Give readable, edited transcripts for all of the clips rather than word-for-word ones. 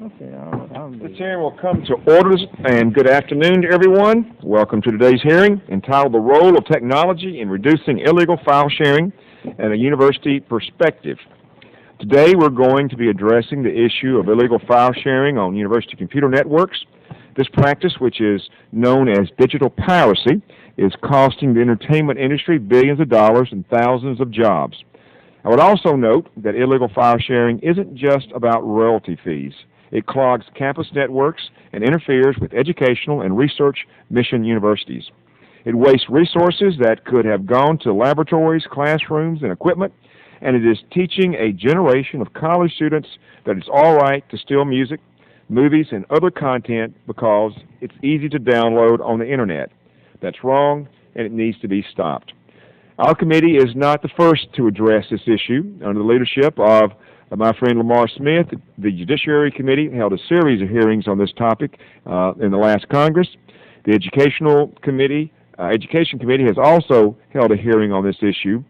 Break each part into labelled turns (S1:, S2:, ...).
S1: This hearing will come to order, and good afternoon to everyone. Welcome to today's hearing entitled The Role of Technology in Reducing Illegal File Sharing and a University Perspective. Today we're going to be addressing the issue of illegal file sharing on university computer networks. This practice, which is known as digital piracy, is costing the entertainment industry billions of dollars and thousands of jobs. I would also note that illegal file sharing isn't just about royalty fees. It clogs campus networks and interferes with educational and research mission universities. It wastes resources that could have gone to laboratories, classrooms, and equipment, and it is teaching a generation of college students that it's all right to steal music, movies, and other content because it's easy to download on the internet. That's wrong, and it needs to be stopped. Our committee is not the first to address this issue. Under the leadership of my friend Lamar Smith, the Judiciary Committee held a series of hearings on this topic in the last Congress. The Education Committee has also held a hearing on this issue.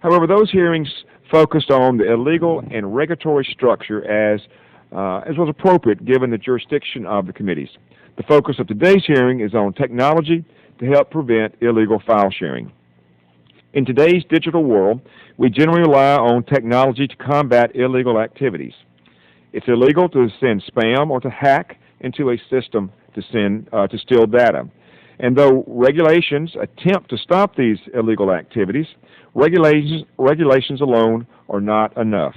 S1: However, those hearings focused on the illegal and regulatory structure as was appropriate given the jurisdiction of the committees. The focus of today's hearing is on technology to help prevent illegal file sharing. In today's digital world, we generally rely on technology to combat illegal activities. It's illegal to send spam or to hack into a system to steal data. And though regulations attempt to stop these illegal activities, regulations alone are not enough.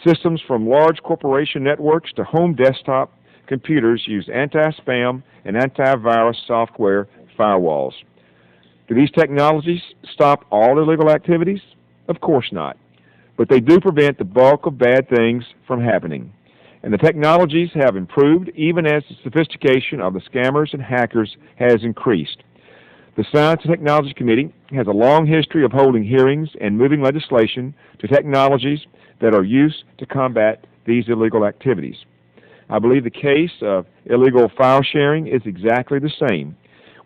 S1: Systems from large corporation networks to home desktop computers use anti-spam and antivirus software firewalls. Do these technologies stop all illegal activities? Of course not. But they do prevent the bulk of bad things from happening. And the technologies have improved even as the sophistication of the scammers and hackers has increased. The Science and Technology Committee has a long history of holding hearings and moving legislation to technologies that are used to combat these illegal activities. I believe the case of illegal file sharing is exactly the same.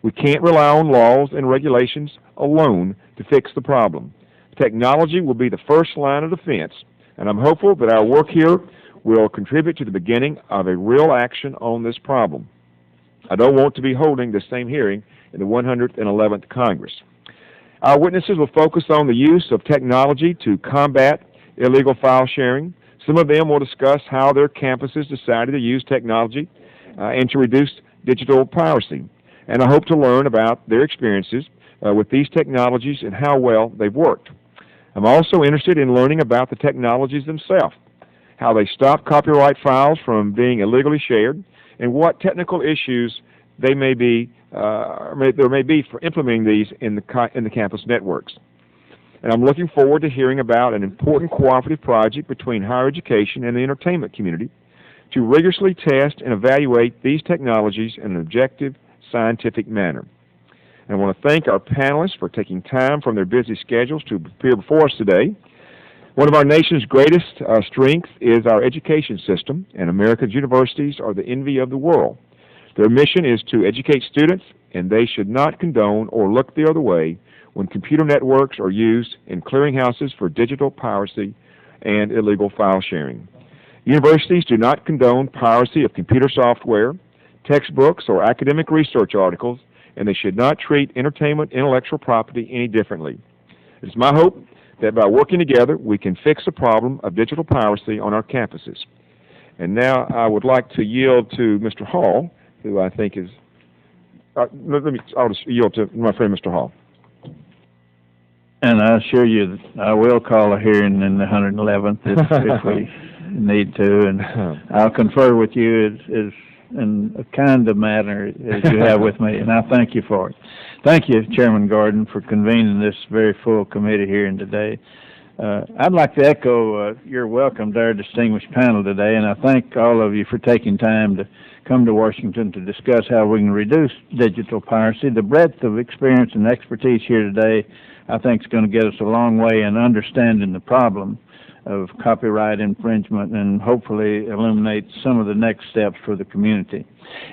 S1: We can't rely on laws and regulations alone to fix the problem. Technology will be the first line of defense, and I'm hopeful that our work here will contribute to the beginning of a real action on this problem. I don't want to be holding the same hearing in the 111th Congress. Our witnesses will focus on the use of technology to combat illegal file sharing. Some of them will discuss how their campuses decided to use technology and to reduce digital piracy. And I hope to learn about their experiences with these technologies and how well they've worked. I'm also interested in learning about the technologies themselves, how they stop copyright files from being illegally shared, and what technical issues there may be for implementing these in the campus networks. And I'm looking forward to hearing about an important cooperative project between higher education and the entertainment community to rigorously test and evaluate these technologies in an objective, scientific manner. And I want to thank our panelists for taking time from their busy schedules to appear before us today. One of our nation's greatest strengths is our education system, and America's universities are the envy of the world. Their mission is to educate students, and they should not condone or look the other way when computer networks are used in clearinghouses for digital piracy and illegal file sharing. Universities do not condone piracy of computer software, textbooks, or academic research articles, and they should not treat entertainment intellectual property any differently. It is my hope that by working together, we can fix the problem of digital piracy on our campuses. And now I would like to yield to Mr. Hall, who I think is, I'll just yield to my friend Mr. Hall.
S2: And I assure you that I will call a hearing in the 111th if we need to, and I'll confer with you as in a kind of manner as you have with me, and I thank you for it. Thank you, Chairman Gordon, for convening this very full committee here today. I'd like to echo your welcome to our distinguished panel today, and I thank all of you for taking time to come to Washington to discuss how we can reduce digital piracy. The breadth of experience and expertise here today, I think, is going to get us a long way in understanding the problem of copyright infringement and hopefully illuminate some of the next steps for the community.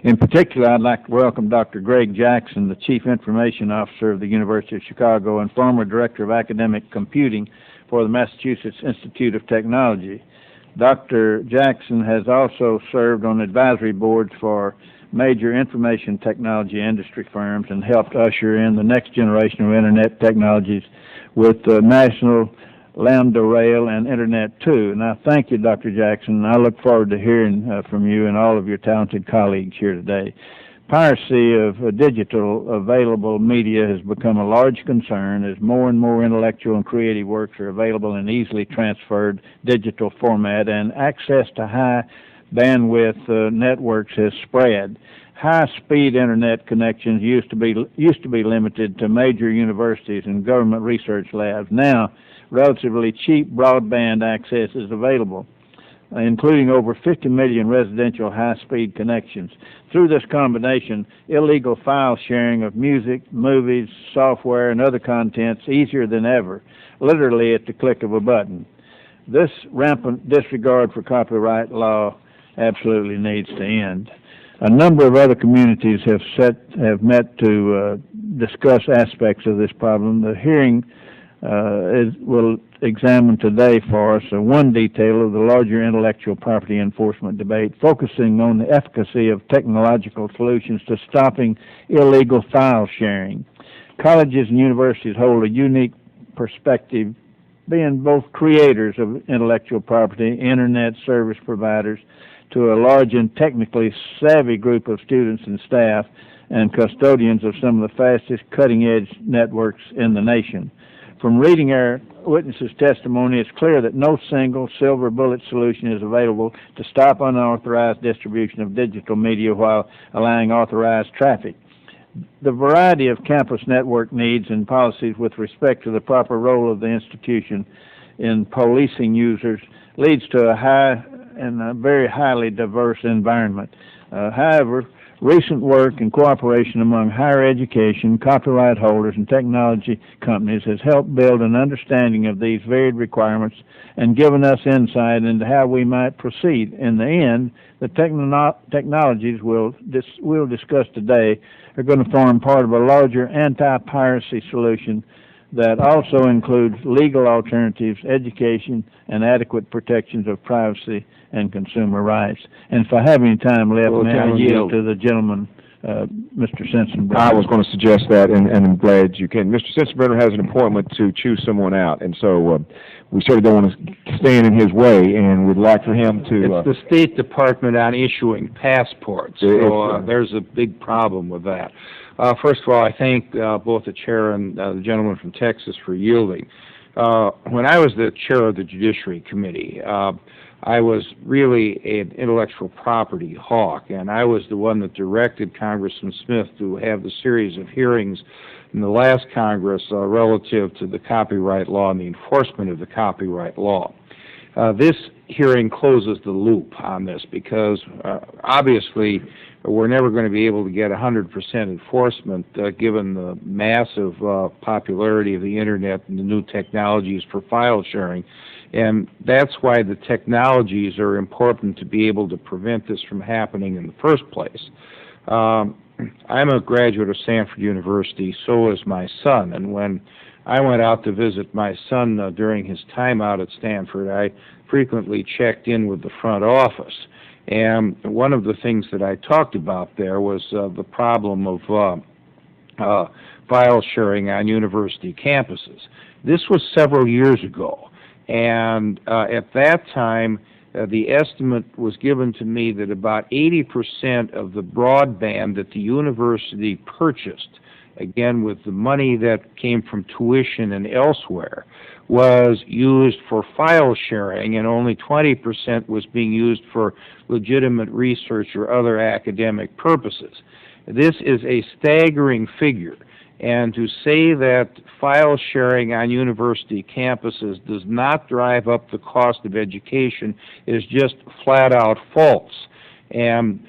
S2: In particular, I'd like to welcome Dr. Greg Jackson, the Chief Information Officer of the University of Chicago and former Director of Academic Computing for the Massachusetts Institute of Technology. Dr. Jackson has also served on advisory boards for major information technology industry firms and helped usher in the next generation of Internet technologies with National Lambda Rail and Internet 2. And I thank you, Dr. Jackson, and I look forward to hearing from you and all of your talented colleagues here today. Piracy of digital available media has become a large concern as more and more intellectual and creative works are available in easily transferred digital format, and access to high bandwidth networks has spread. High-speed internet connections used to be limited to major universities and government research labs. Now, relatively cheap broadband access is available, including over 50 million residential high-speed connections. Through this combination, illegal file sharing of music, movies, software, and other contents easier than ever, literally at the click of a button. This rampant disregard for copyright law absolutely needs to end. A number of other communities have met to discuss aspects of this problem. The hearing will examine today for us one detail of the larger intellectual property enforcement debate, focusing on the efficacy of technological solutions to stopping illegal file sharing. Colleges and universities hold a unique perspective, being both creators of intellectual property, internet service providers, to a large and technically savvy group of students and staff, and custodians of some of the fastest cutting-edge networks in the nation. From reading our witnesses' testimony, it's clear that no single silver bullet solution is available to stop unauthorized distribution of digital media while allowing authorized traffic. The variety of campus network needs and policies with respect to the proper role of the institution in policing users leads to a high and a very highly diverse environment. However, recent work and cooperation among higher education, copyright holders, and technology companies has helped build an understanding of these varied requirements and given us insight into how we might proceed. In the end, the technologies we'll discuss today are going to form part of a larger anti-piracy solution that also includes legal alternatives, education, and adequate protections of privacy and consumer rights. And if I have any time left, may I yield to the gentleman, Mr. Sensenbrenner?
S1: I was going to suggest that, and I'm glad you can. Mr. Sensenbrenner has an appointment to choose someone out, and so we certainly don't want to stand in his way, and we'd like for him to...
S3: It's the State Department on issuing passports, so there's a big problem with that. First of all, I thank both the chair and the gentleman from Texas for yielding. When I was the chair of the Judiciary Committee, I was really an intellectual property hawk, and I was the one that directed Congressman Smith to have the series of hearings in the last Congress relative to the copyright law and the enforcement of the copyright law. This hearing closes the loop on this because obviously we're never going to be able to get 100% enforcement given the massive popularity of the Internet and the new technologies for file sharing. And that's why the technologies are important to be able to prevent this from happening in the first place. I'm a graduate of Stanford University, so is my son, and when I went out to visit my son during his time out at Stanford, I frequently checked in with the front office. And one of the things that I talked about there was the problem of file sharing on university campuses. This was several years ago, and at that time, the estimate was given to me that about 80% of the broadband that the university purchased, again with the money that came from tuition and elsewhere, was used for file sharing, and only 20% was being used for legitimate research or other academic purposes. This is a staggering figure, and to say that file sharing on university campuses does not drive up the cost of education is just flat out false. And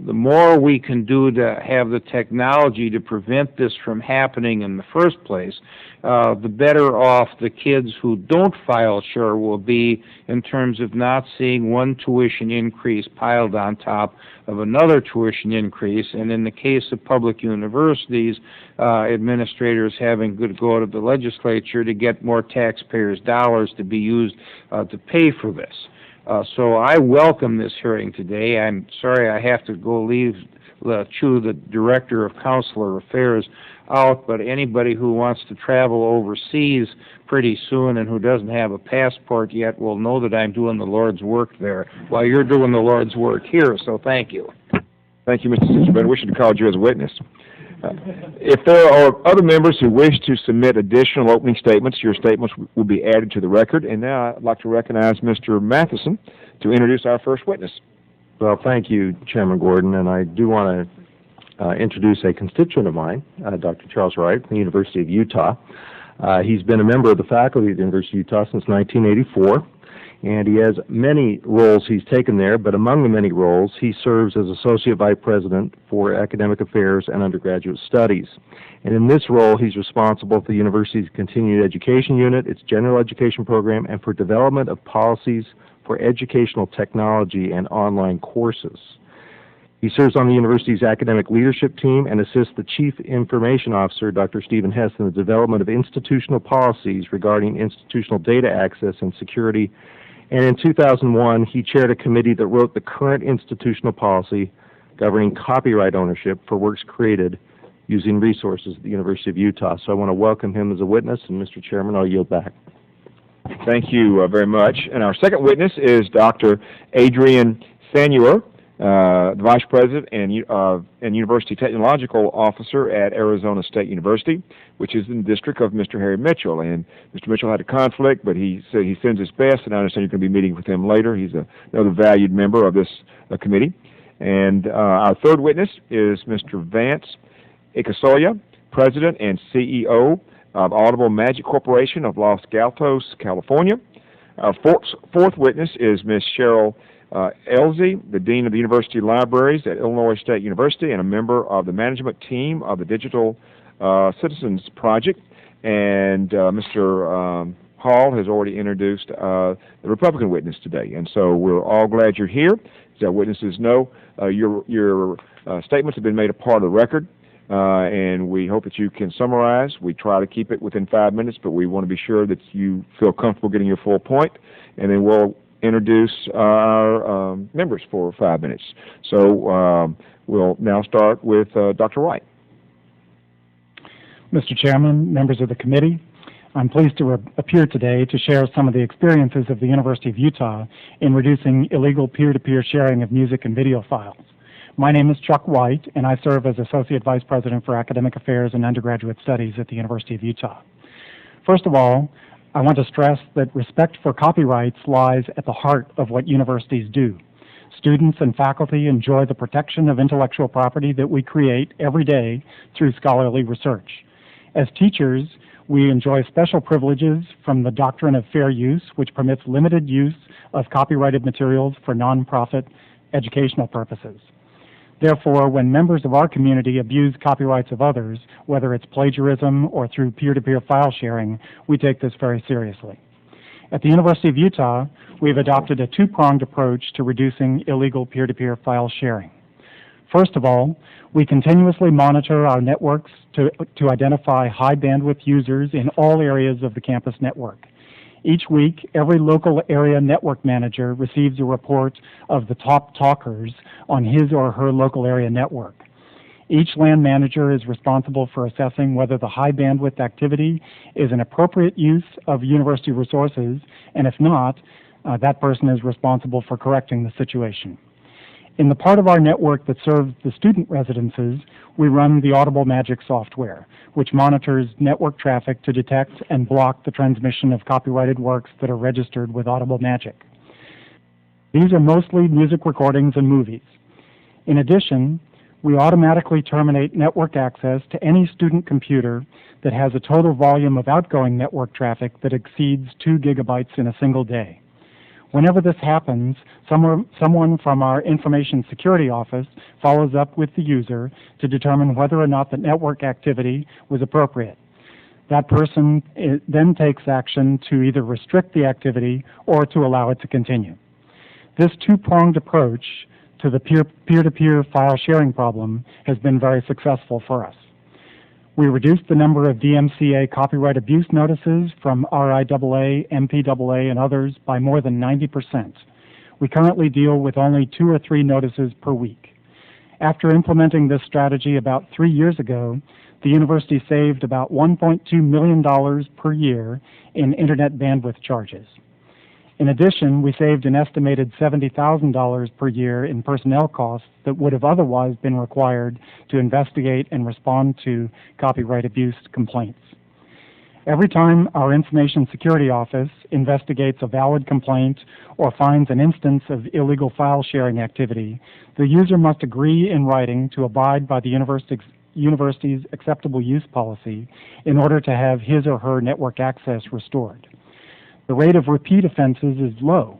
S3: the more we can do to have the technology to prevent this from happening in the first place, the better off the kids who don't file share will be in terms of not seeing one tuition increase piled on top of another tuition increase. And in the case of public universities, administrators having to go to the legislature to get more taxpayers' dollars to be used to pay for this. So I welcome this hearing today. I'm sorry I have to go chew the Director of Consular Affairs out, but anybody who wants to travel overseas pretty soon and who doesn't have a passport yet will know that I'm doing the Lord's work there while you're doing the Lord's work here, so thank you.
S1: Thank you, Mr. Cincinnati. We should have called you as a witness. If there are other members who wish to submit additional opening statements, your statements will be added to the record. And now I'd like to recognize Mr. Matheson to introduce our first witness.
S4: Well, thank you, Chairman Gordon, and I do want to introduce a constituent of mine, Dr. Charles Wright from the University of Utah. He's been a member of the faculty at the University of Utah since 1984, and he has many roles he's taken there, but among the many roles, he serves as Associate Vice President for Academic Affairs and Undergraduate Studies. And in this role, he's responsible for the university's continuing education unit, its general education program, and for development of policies for educational technology and online courses. He serves on the university's academic leadership team and assists the Chief Information Officer, Dr. Stephen Hess, in the development of institutional policies regarding institutional data access and security. And in 2001, he chaired a committee that wrote the current institutional policy governing copyright ownership for works created using resources at the University of Utah. So I want to welcome him as a witness, and Mr. Chairman, I'll yield back.
S1: Thank you very much. And our second witness is Dr. Adrian Sannier, the Vice President and University Technological Officer at Arizona State University, which is in the district of Mr. Harry Mitchell. And Mr. Mitchell had a conflict, but he said he sends his best, and I understand you're going to be meeting with him later. He's another valued member of this committee. And our third witness is Mr. Vance Ikoyze, President and CEO of Audible Magic Corporation of Los Gatos, California. Our fourth witness is Ms. Cheryl Elzy, the Dean of the University Libraries at Illinois State University and a member of the management team of the Digital Citizens Project. And Mr. Hall has already introduced the Republican witness today. And so we're all glad you're here. As our witnesses know, your statements have been made a part of the record. And we hope that you can summarize. We try to keep it within 5 minutes, but we want to be sure that you feel comfortable getting your full point, and then we'll introduce our members for 5 minutes. So we'll now start with Dr. Wright.
S5: Mr. Chairman, members of the committee, I'm pleased to appear today to share some of the experiences of the University of Utah in reducing illegal peer-to-peer sharing of music and video files. My name is Chuck Wight, and I serve as Associate Vice President for Academic Affairs and Undergraduate Studies at the University of Utah. First of all, I want to stress that respect for copyrights lies at the heart of what universities do. Students and faculty enjoy the protection of intellectual property that we create every day through scholarly research. As teachers, we enjoy special privileges from the doctrine of fair use, which permits limited use of copyrighted materials for nonprofit educational purposes. Therefore, when members of our community abuse copyrights of others, whether it's plagiarism or through peer-to-peer file sharing, we take this very seriously. At the University of Utah, we've adopted a two-pronged approach to reducing illegal peer-to-peer file sharing. First of all, we continuously monitor our networks to identify high-bandwidth users in all areas of the campus network. Each week, every local area network manager receives a report of the top talkers on his or her local area network. Each LAN manager is responsible for assessing whether the high bandwidth activity is an appropriate use of university resources, and if not, that person is responsible for correcting the situation. In the part of our network that serves the student residences, we run the Audible Magic software, which monitors network traffic to detect and block the transmission of copyrighted works that are registered with Audible Magic. These are mostly music recordings and movies. In addition, we automatically terminate network access to any student computer that has a total volume of outgoing network traffic that exceeds 2 gigabytes in a single day. Whenever this happens, someone from our information security office follows up with the user to determine whether or not the network activity was appropriate. That person then takes action to either restrict the activity or to allow it to continue. This two-pronged approach to the peer-to-peer file sharing problem has been very successful for us. We reduced the number of DMCA copyright abuse notices from RIAA, MPAA, and others by more than 90%. We currently deal with only 2 or 3 notices per week. After implementing this strategy about 3 years ago, the university saved about $1.2 million per year in internet bandwidth charges. In addition, we saved an estimated $70,000 per year in personnel costs that would have otherwise been required to investigate and respond to copyright abuse complaints. Every time our Information Security Office investigates a valid complaint or finds an instance of illegal file sharing activity, the user must agree in writing to abide by the university's acceptable use policy in order to have his or her network access restored. The rate of repeat offenses is low.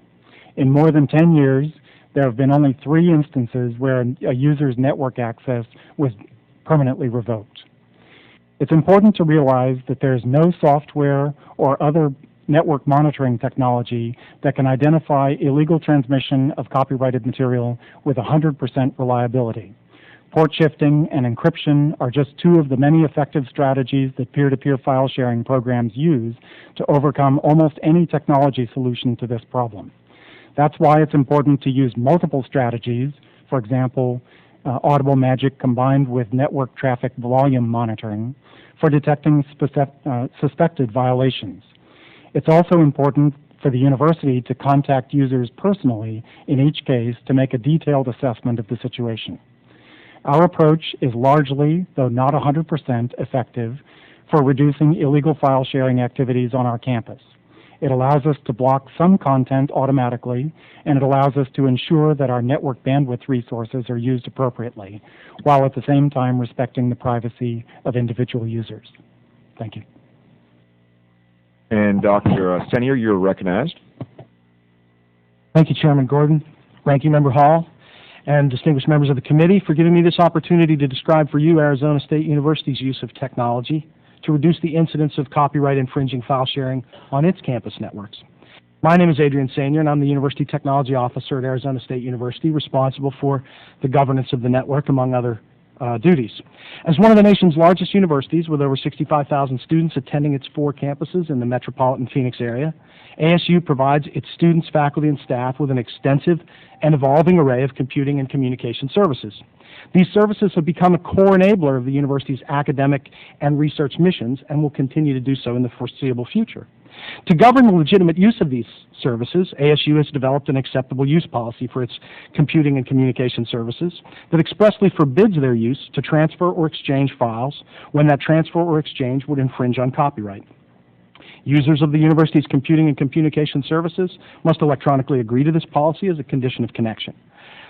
S5: In more than 10 years, there have been only 3 instances where a user's network access was permanently revoked. It's important to realize that there is no software or other network monitoring technology that can identify illegal transmission of copyrighted material with 100% reliability. Port shifting and encryption are just 2 of the many effective strategies that peer-to-peer file sharing programs use to overcome almost any technology solution to this problem. That's why it's important to use multiple strategies, for example, Audible Magic combined with network traffic volume monitoring, for detecting suspected violations. It's also important for the university to contact users personally in each case to make a detailed assessment of the situation. Our approach is largely, though not 100%, effective for reducing illegal file sharing activities on our campus. It allows us to block some content automatically, and it allows us to ensure that our network bandwidth resources are used appropriately, while at the same time respecting the privacy of individual users. Thank you.
S1: And Dr. Sannier, you're recognized.
S6: Thank you, Chairman Gordon, Ranking Member Hall, and distinguished members of the committee for giving me this opportunity to describe for you Arizona State University's use of technology to reduce the incidence of copyright infringing file sharing on its campus networks. My name is Adrian Sannier, and I'm the University Technology Officer at Arizona State University, responsible for the governance of the network, among other duties. As one of the nation's largest universities, with over 65,000 students attending its 4 campuses in the metropolitan Phoenix area, ASU provides its students, faculty, and staff with an extensive and evolving array of computing and communication services. These services have become a core enabler of the university's academic and research missions and will continue to do so in the foreseeable future. To govern the legitimate use of these services, ASU has developed an acceptable use policy for its computing and communication services that expressly forbids their use to transfer or exchange files when that transfer or exchange would infringe on copyright. Users of the university's computing and communication services must electronically agree to this policy as a condition of connection.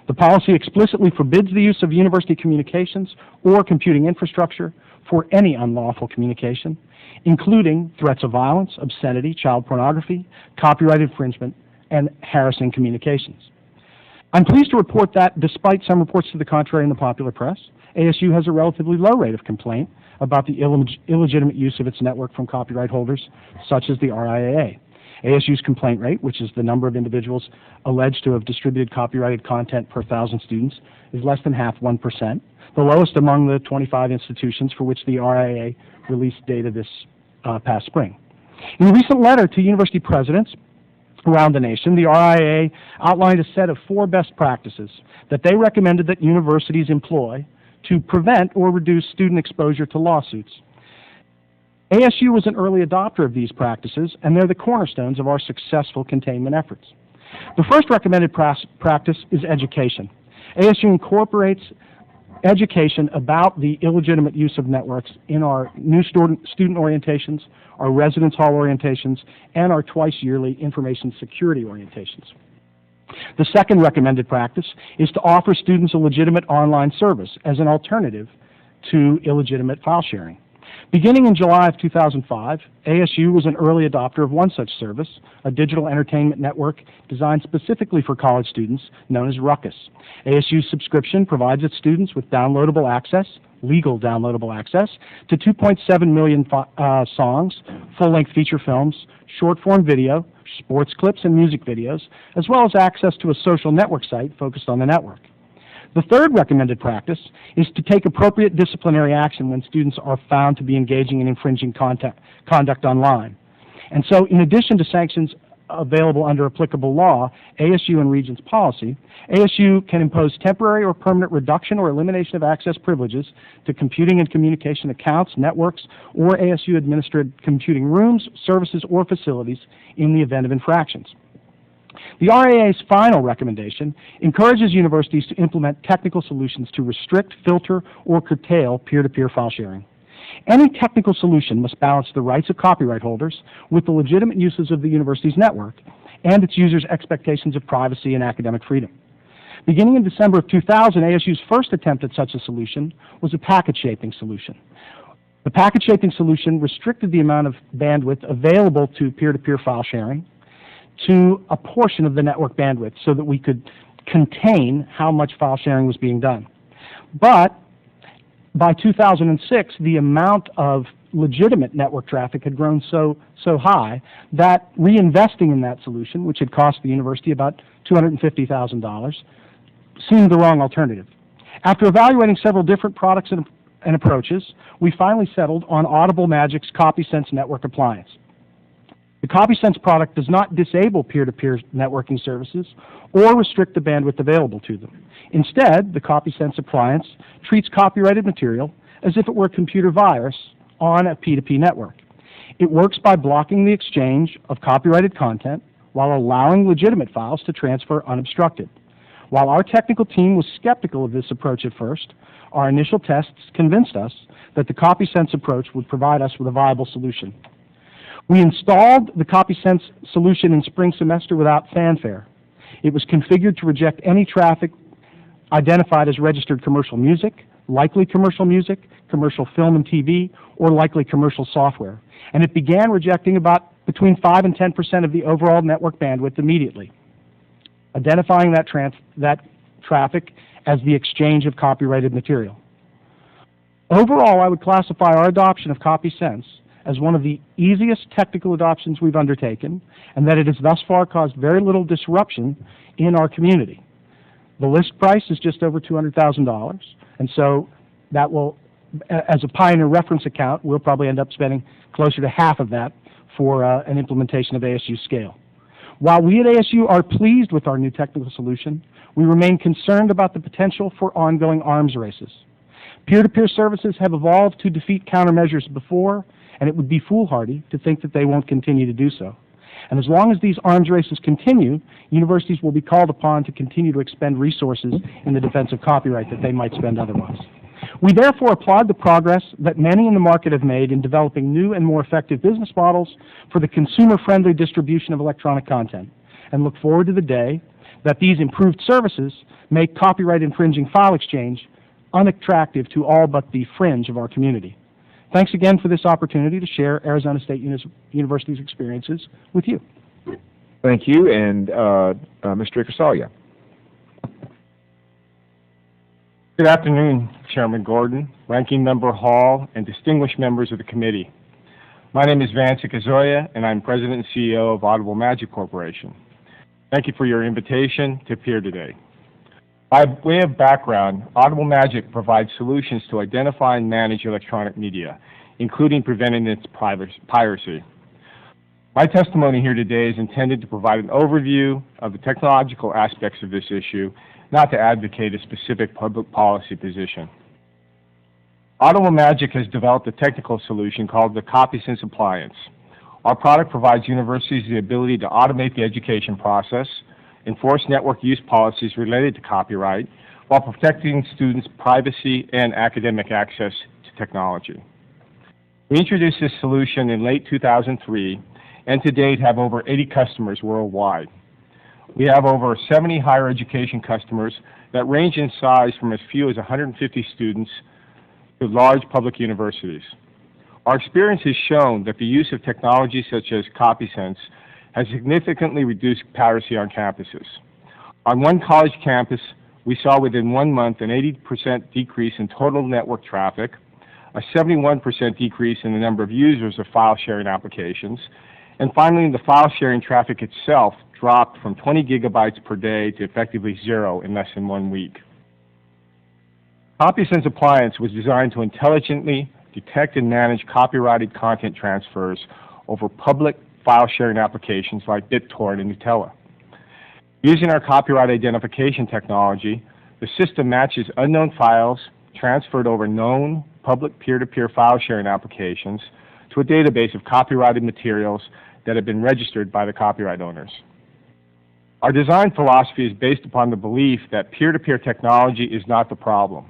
S6: The policy explicitly forbids the use of university communications or computing infrastructure for any unlawful communication, including threats of violence, obscenity, child pornography, copyright infringement, and harassing communications. I'm pleased to report that, despite some reports to the contrary in the popular press, ASU has a relatively low rate of complaint about the illegitimate use of its network from copyright holders, such as the RIAA. ASU's complaint rate, which is the number of individuals alleged to have distributed copyrighted content per 1,000 students, is less than half 1%, the lowest among the 25 institutions for which the RIAA released data this past spring. In a recent letter to university presidents around the nation, the RIAA outlined a set of 4 best practices that they recommended that universities employ to prevent or reduce student exposure to lawsuits. ASU was an early adopter of these practices, and they're the cornerstones of our successful containment efforts. The first recommended practice is education. ASU incorporates education about the illegitimate use of networks in our new student orientations, our residence hall orientations, and our twice-yearly information security orientations. The second recommended practice is to offer students a legitimate online service as an alternative to illegitimate file sharing. Beginning in July of 2005, ASU was an early adopter of one such service, a digital entertainment network designed specifically for college students known as Ruckus. ASU's subscription provides its students with downloadable access, legal downloadable access, to 2.7 million songs, full-length feature films, short-form video, sports clips, and music videos, as well as access to a social network site focused on the network. The third recommended practice is to take appropriate disciplinary action when students are found to be engaging in infringing conduct online. And so, in addition to sanctions available under applicable law, ASU and Regents policy, ASU can impose temporary or permanent reduction or elimination of access privileges to computing and communication accounts, networks, or ASU-administered computing rooms, services, or facilities in the event of infractions. The RAA's final recommendation encourages universities to implement technical solutions to restrict, filter, or curtail peer-to-peer file sharing. Any technical solution must balance the rights of copyright holders with the legitimate uses of the university's network and its users' expectations of privacy and academic freedom. Beginning in December of 2000, ASU's first attempt at such a solution was a packet shaping solution. The packet shaping solution restricted the amount of bandwidth available to peer-to-peer file sharing to a portion of the network bandwidth so that we could contain how much file sharing was being done. But by 2006, the amount of legitimate network traffic had grown so high that reinvesting in that solution, which had cost the university about $250,000, seemed the wrong alternative. After evaluating several different products and approaches, we finally settled on Audible Magic's CopySense network appliance. The CopySense product does not disable peer-to-peer networking services or restrict the bandwidth available to them. Instead, the CopySense appliance treats copyrighted material as if it were a computer virus on a P2P network. It works by blocking the exchange of copyrighted content while allowing legitimate files to transfer unobstructed. While our technical team was skeptical of this approach at first, our initial tests convinced us that the CopySense approach would provide us with a viable solution. We installed the CopySense solution in spring semester without fanfare. It was configured to reject any traffic identified as registered commercial music, likely commercial music, commercial film and TV, or likely commercial software. And it began rejecting about between 5 and 10% of the overall network bandwidth immediately, identifying that traffic as the exchange of copyrighted material. Overall, I would classify our adoption of CopySense as one of the easiest technical adoptions we've undertaken, and that it has thus far caused very little disruption in our community. The list price is just over $200,000, and so that will, as a Pioneer reference account, we'll probably end up spending closer to half of that for an implementation of ASU scale. While we at ASU are pleased with our new technical solution, we remain concerned about the potential for ongoing arms races. Peer-to-peer services have evolved to defeat countermeasures before, and it would be foolhardy to think that they won't continue to do so. And as long as these arms races continue, universities will be called upon to continue to expend resources in the defense of copyright that they might spend otherwise. We therefore applaud the progress that many in the market have made in developing new and more effective business models for the consumer-friendly distribution of electronic content, and look forward to the day that these improved services make copyright infringing file exchange unattractive to all but the fringe of our community. Thanks again for this opportunity to share Arizona State University's experiences with you.
S1: Thank you, and Mr. Ikoyze.
S7: Good afternoon, Chairman Gordon, Ranking Member Hall, and distinguished members of the committee. My name is Vance Ikoyze, and I'm President and CEO of Audible Magic Corporation. Thank you for your invitation to appear today. By way of background, Audible Magic provides solutions to identify and manage electronic media, including preventing its piracy. My testimony here today is intended to provide an overview of the technological aspects of this issue, not to advocate a specific public policy position. Audible Magic has developed a technical solution called the CopySense Appliance. Our product provides universities the ability to automate the education process, enforce network use policies related to copyright, while protecting students' privacy and academic access to technology. We introduced this solution in late 2003, and to date have over 80 customers worldwide. We have over 70 higher education customers that range in size from as few as 150 students to large public universities. Our experience has shown that the use of technology such as CopySense has significantly reduced piracy on campuses. On one college campus, we saw within 1 month an 80% decrease in total network traffic, a 71% decrease in the number of users of file sharing applications, and finally the file sharing traffic itself dropped from 20 gigabytes per day to effectively 0 in less than 1 week. CopySense Appliance was designed to intelligently detect and manage copyrighted content transfers over public file sharing applications like BitTorrent and Nutella. Using our copyright identification technology, the system matches unknown files transferred over known public peer-to-peer file sharing applications to a database of copyrighted materials that have been registered by the copyright owners. Our design philosophy is based upon the belief that peer-to-peer technology is not the problem.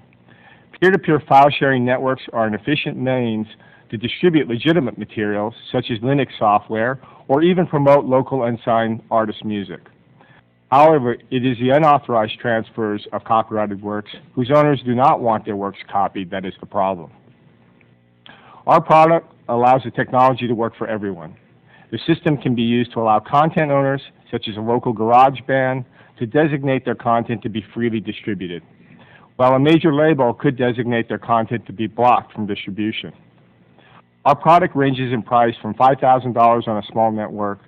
S7: Peer-to-peer file sharing networks are an efficient means to distribute legitimate materials such as Linux software or even promote local unsigned artist music. However, it is the unauthorized transfers of copyrighted works whose owners do not want their works copied that is the problem. Our product allows the technology to work for everyone. The system can be used to allow content owners, such as a local garage band, to designate their content to be freely distributed, while a major label could designate their content to be blocked from distribution. Our product ranges in price from $5,000 on a small network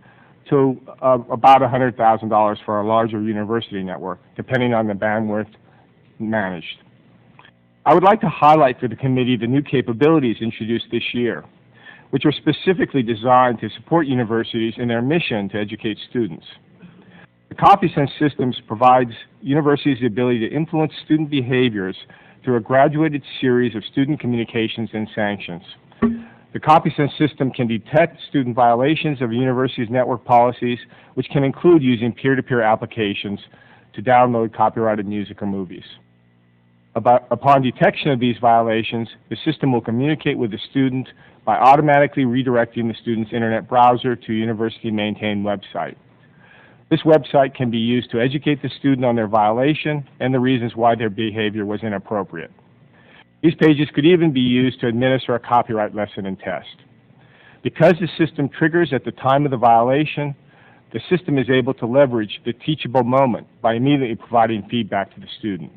S7: to about $100,000 for a larger university network, depending on the bandwidth managed. I would like to highlight for the committee the new capabilities introduced this year, which are specifically designed to support universities in their mission to educate students. The CopySense systems provides universities the ability to influence student behaviors through a graduated series of student communications and sanctions. The CopySense system can detect student violations of a university's network policies, which can include using peer-to-peer applications to download copyrighted music or movies. Upon detection of these violations, the system will communicate with the student by automatically redirecting the student's internet browser to a university-maintained website. This website can be used to educate the student on their violation and the reasons why their behavior was inappropriate. These pages could even be used to administer a copyright lesson and test. Because the system triggers at the time of the violation, the system is able to leverage the teachable moment by immediately providing feedback to the student.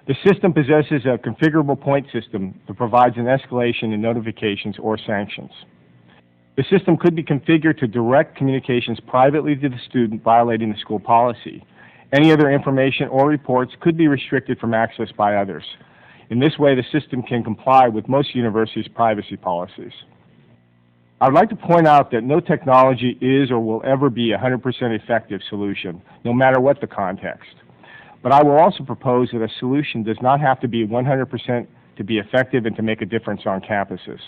S7: The system possesses a configurable point system that provides an escalation in notifications or sanctions. The system could be configured to direct communications privately to the student violating the school policy. Any other information or reports could be restricted from access by others. In this way, the system can comply with most universities' privacy policies. I would like to point out that no technology is or will ever be a 100% effective solution, no matter what the context. But I will also propose that a solution does not have to be 100% to be effective and to make a difference on campuses.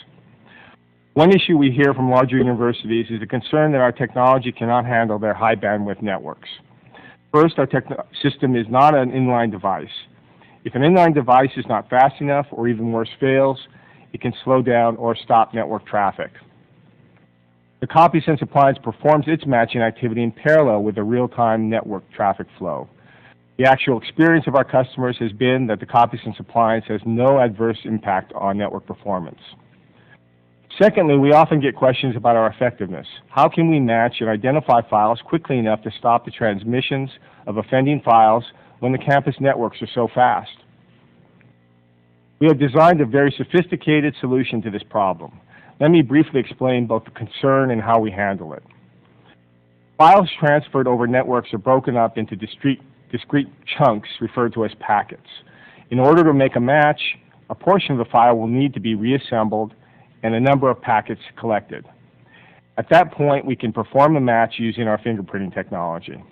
S7: One issue we hear from larger universities is the concern that our technology cannot handle their high bandwidth networks. First, our system is not an inline device. If an inline device is not fast enough, or even worse, fails, it can slow down or stop network traffic. The CopySense appliance performs its matching activity in parallel with the real-time network traffic flow. The actual experience of our customers has been that the CopySense appliance has no adverse impact on network performance. Secondly, we often get questions about our effectiveness. How can we match and identify files quickly enough to stop the transmissions of offending files when the campus networks are so fast? We have designed a very sophisticated solution to this problem. Let me briefly explain both the concern and how we handle it. Files transferred over networks are broken up into discrete chunks referred to as packets. In order to make a match, a portion of the file will need to be reassembled and a number of packets collected. At that point, we can perform a match using our fingerprinting technology.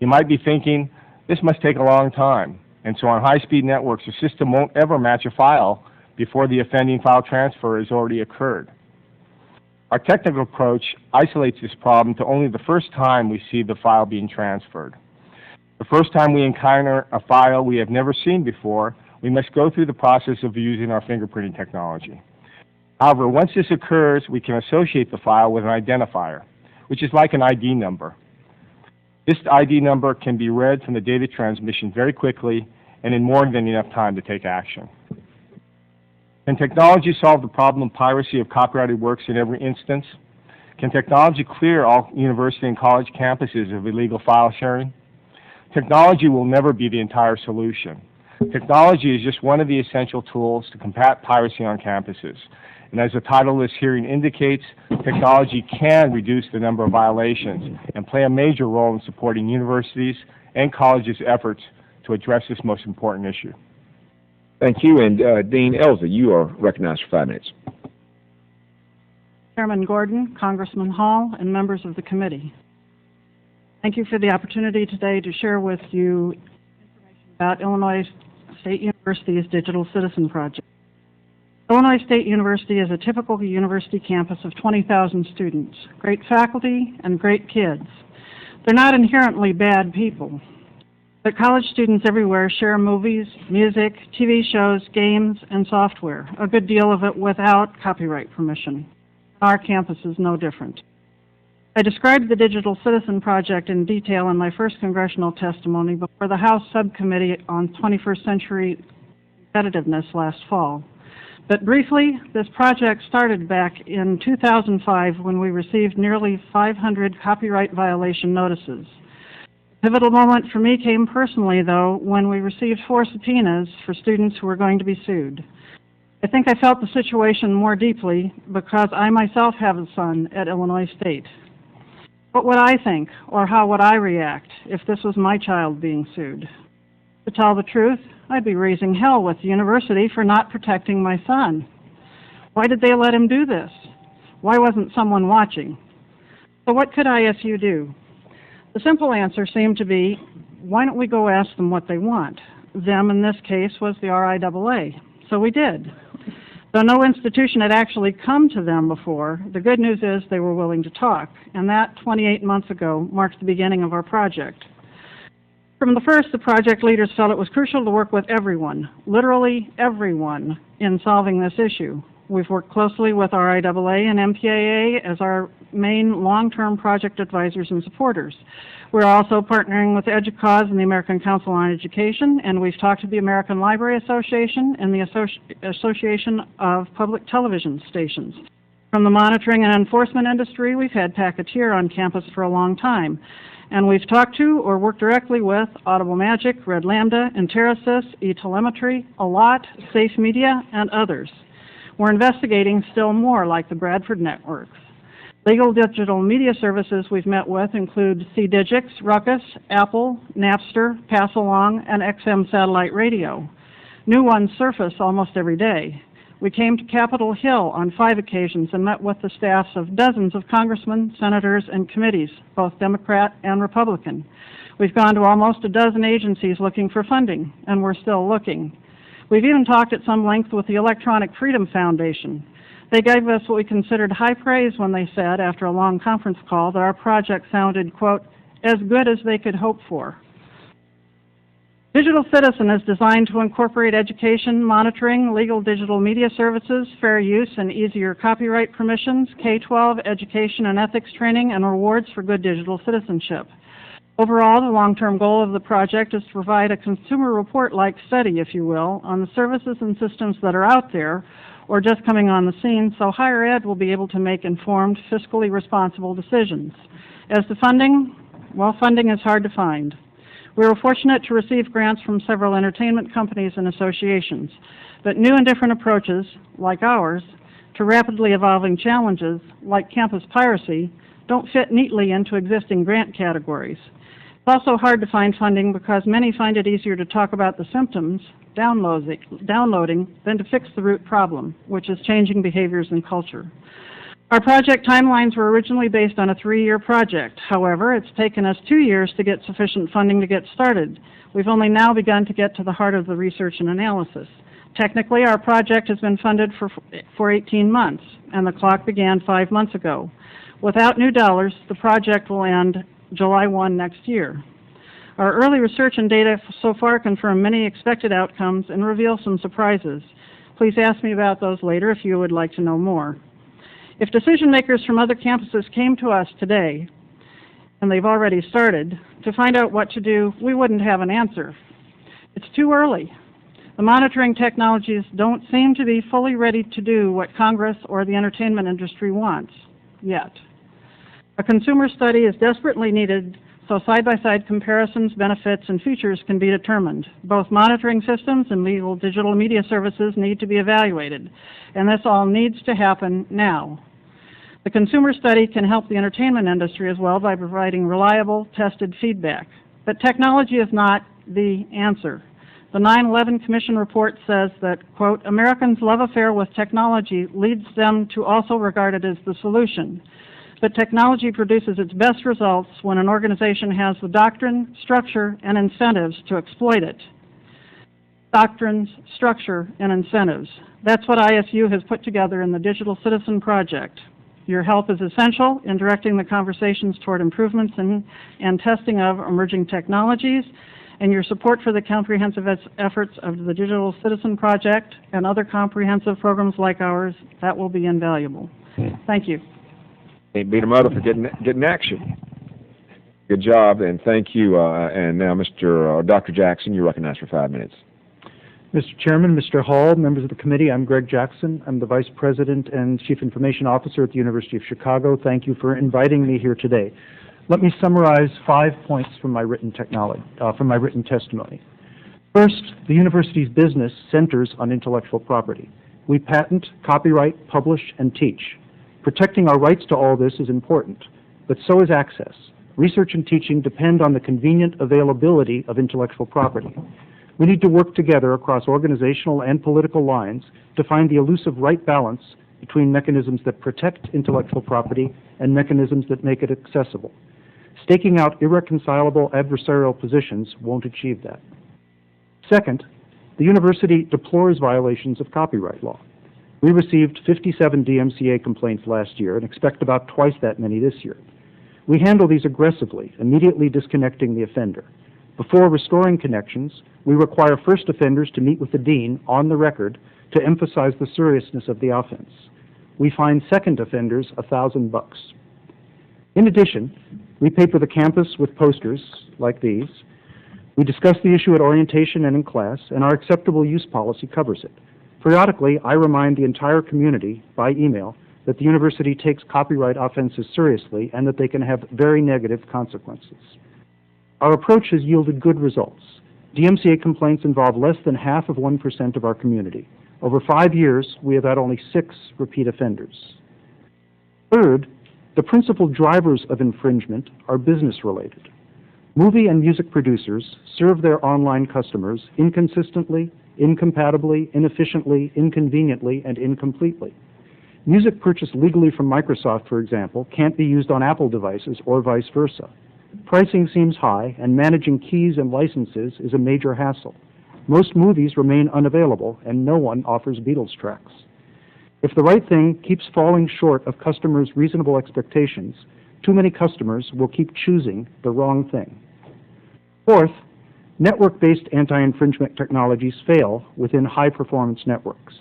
S7: You might be thinking, this must take a long time, and so on high-speed networks, the system won't ever match a file before the offending file transfer has already occurred. Our technical approach isolates this problem to only the first time we see the file being transferred. The first time we encounter a file we have never seen before, we must go through the process of using our fingerprinting technology. However, once this occurs, we can associate the file with an identifier, which is like an ID number. This ID number can be read from the data transmission very quickly and in more than enough time to take action. Can technology solve the problem of piracy of copyrighted works in every instance? Can technology clear all university and college campuses of illegal file sharing? Technology will never be the entire solution. Technology is just one of the essential tools to combat piracy on campuses. And as the title of this hearing indicates, technology can reduce the number of violations and play a major role in supporting universities and colleges' efforts to address this most important issue.
S1: Thank you. And Dean Elzy, you are recognized for 5 minutes.
S8: Chairman Gordon, Congressman Hall, and members of the committee. Thank you for the opportunity today to share with you information about Illinois State University's Digital Citizen Project. Illinois State University is a typical university campus of 20,000 students, great faculty and great kids. They're not inherently bad people, but college students everywhere share movies, music, TV shows, games, and software, a good deal of it without copyright permission. Our campus is no different. I described the Digital Citizen Project in detail in my first congressional testimony before the House Subcommittee on 21st Century Competitiveness last fall. But briefly, this project started back in 2005 when we received nearly 500 copyright violation notices. The pivotal moment for me came personally, though, when we received 4 subpoenas for students who were going to be sued. I think I felt the situation more deeply because I myself have a son at Illinois State. What would I think, or how would I react if this was my child being sued? To tell the truth, I'd be raising hell with the university for not protecting my son. Why did they let him do this? Why wasn't someone watching? So what could ISU do? The simple answer seemed to be, why don't we go ask them what they want? Them, in this case, was the RIAA. So we did. Though no institution had actually come to them before, the good news is they were willing to talk, and that 28 months ago marked the beginning of our project. From the first, the project leaders felt it was crucial to work with everyone, literally everyone, in solving this issue. We've worked closely with RIAA and MPAA as our main long-term project advisors and supporters. We're also partnering with Ikoyze and the American Council on Education, and we've talked to the American Library Association and the Association of Public Television Stations. From the monitoring and enforcement industry, we've had Packeteer on campus for a long time. And we've talked to or worked directly with Audible Magic, Red Lambda, Interisys, eTelemetry, Allot, Safe Media, and others. We're investigating still more like the Bradford Networks. Legal digital media services we've met with include CDigix, Ruckus, Apple, Napster, Pass Along, and XM Satellite Radio. New ones surface almost every day. We came to Capitol Hill on 5 occasions and met with the staffs of dozens of congressmen, senators, and committees, both Democrat and Republican. We've gone to almost a dozen agencies looking for funding, and we're still looking. We've even talked at some length with the Electronic Freedom Foundation. They gave us what we considered high praise when they said, after a long conference call, that our project sounded, quote, as good as they could hope for. Digital Citizen is designed to incorporate education, monitoring, legal digital media services, fair use and easier copyright permissions, K-12 education and ethics training, and rewards for good digital citizenship. Overall, the long-term goal of the project is to provide a consumer report-like study, if you will, on the services and systems that are out there or just coming on the scene, so higher ed will be able to make informed, fiscally responsible decisions. As to funding, well, funding is hard to find. We were fortunate to receive grants from several entertainment companies and associations, but new and different approaches, like ours, to rapidly evolving challenges, like campus piracy, don't fit neatly into existing grant categories. It's also hard to find funding because many find it easier to talk about the symptoms, downloading, than to fix the root problem, which is changing behaviors and culture. Our project timelines were originally based on a 3-year project. However, it's taken us 2 years to get sufficient funding to get started. We've only now begun to get to the heart of the research and analysis. Technically, our project has been funded for 18 months, and the clock began 5 months ago. Without new dollars, the project will end July 1 next year. Our early research and data so far confirm many expected outcomes and reveal some surprises. Please ask me about those later if you would like to know more. If decision makers from other campuses came to us today, and they've already started, to find out what to do, we wouldn't have an answer. It's too early. The monitoring technologies don't seem to be fully ready to do what Congress or the entertainment industry wants, yet. A consumer study is desperately needed so side-by-side comparisons, benefits, and features can be determined. Both monitoring systems and legal digital media services need to be evaluated, and this all needs to happen now. The consumer study can help the entertainment industry as well by providing reliable, tested feedback. But technology is not the answer. The 9/11 Commission report says that, quote, Americans' love affair with technology leads them to also regard it as the solution. But technology produces its best results when an organization has the doctrine, structure, and incentives to exploit it. Doctrines, structure, and incentives. That's what ISU has put together in the Digital Citizen Project. Your help is essential in directing the conversations toward improvements in and testing of emerging technologies, and your support for the comprehensive efforts of the Digital Citizen Project and other comprehensive programs like ours, that will be invaluable. Thank you.
S1: Ain't beat 'em up for getting action. Good job, and thank you. And now, Dr. Jackson, you're recognized for 5 minutes.
S9: Mr. Chairman, Mr. Hall, members of the committee, I'm Greg Jackson. I'm the Vice President and Chief Information Officer at the University of Chicago. Thank you for inviting me here today. Let me summarize 5 points from my written testimony. First, the university's business centers on intellectual property. We patent, copyright, publish, and teach. Protecting our rights to all this is important, but so is access. Research and teaching depend on the convenient availability of intellectual property. We need to work together across organizational and political lines to find the elusive right balance between mechanisms that protect intellectual property and mechanisms that make it accessible. Staking out irreconcilable adversarial positions won't achieve that. Second, the university deplores violations of copyright law. We received 57 DMCA complaints last year and expect about twice that many this year. We handle these aggressively, immediately disconnecting the offender. Before restoring connections, we require first offenders to meet with the dean on the record to emphasize the seriousness of the offense. We fine second offenders $1,000. In addition, we paper the campus with posters like these. We discuss the issue at orientation and in class, and our acceptable use policy covers it. Periodically, I remind the entire community by email that the university takes copyright offenses seriously and that they can have very negative consequences. Our approach has yielded good results. DMCA complaints involve less than 0.5% of our community. Over 5 years, we have had only 6 repeat offenders. Third, the principal drivers of infringement are business-related. Movie and music producers serve their online customers inconsistently, incompatibly, inefficiently, inconveniently, and incompletely. Music purchased legally from Microsoft, for example, can't be used on Apple devices or vice versa. Pricing seems high, and managing keys and licenses is a major hassle. Most movies remain unavailable, and no one offers Beatles tracks. If the right thing keeps falling short of customers' reasonable expectations, too many customers will keep choosing the wrong thing. Fourth, network-based anti-infringement technologies fail within high-performance networks.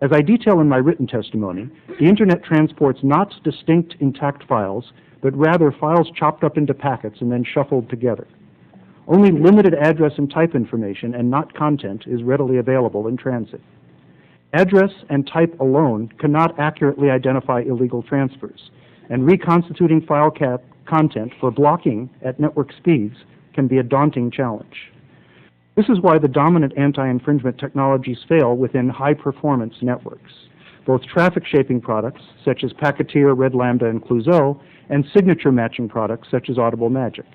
S9: As I detail in my written testimony, the Internet transports not distinct intact files, but rather files chopped up into packets and then shuffled together. Only limited address and type information and not content is readily available in transit. Address and type alone cannot accurately identify illegal transfers, and reconstituting file content for blocking at network speeds can be a daunting challenge. This is why the dominant anti-infringement technologies fail within high-performance networks. Both traffic-shaping products, such as Packeteer, Red Lambda, and Clouseau, and signature matching products, such as Audible Magic.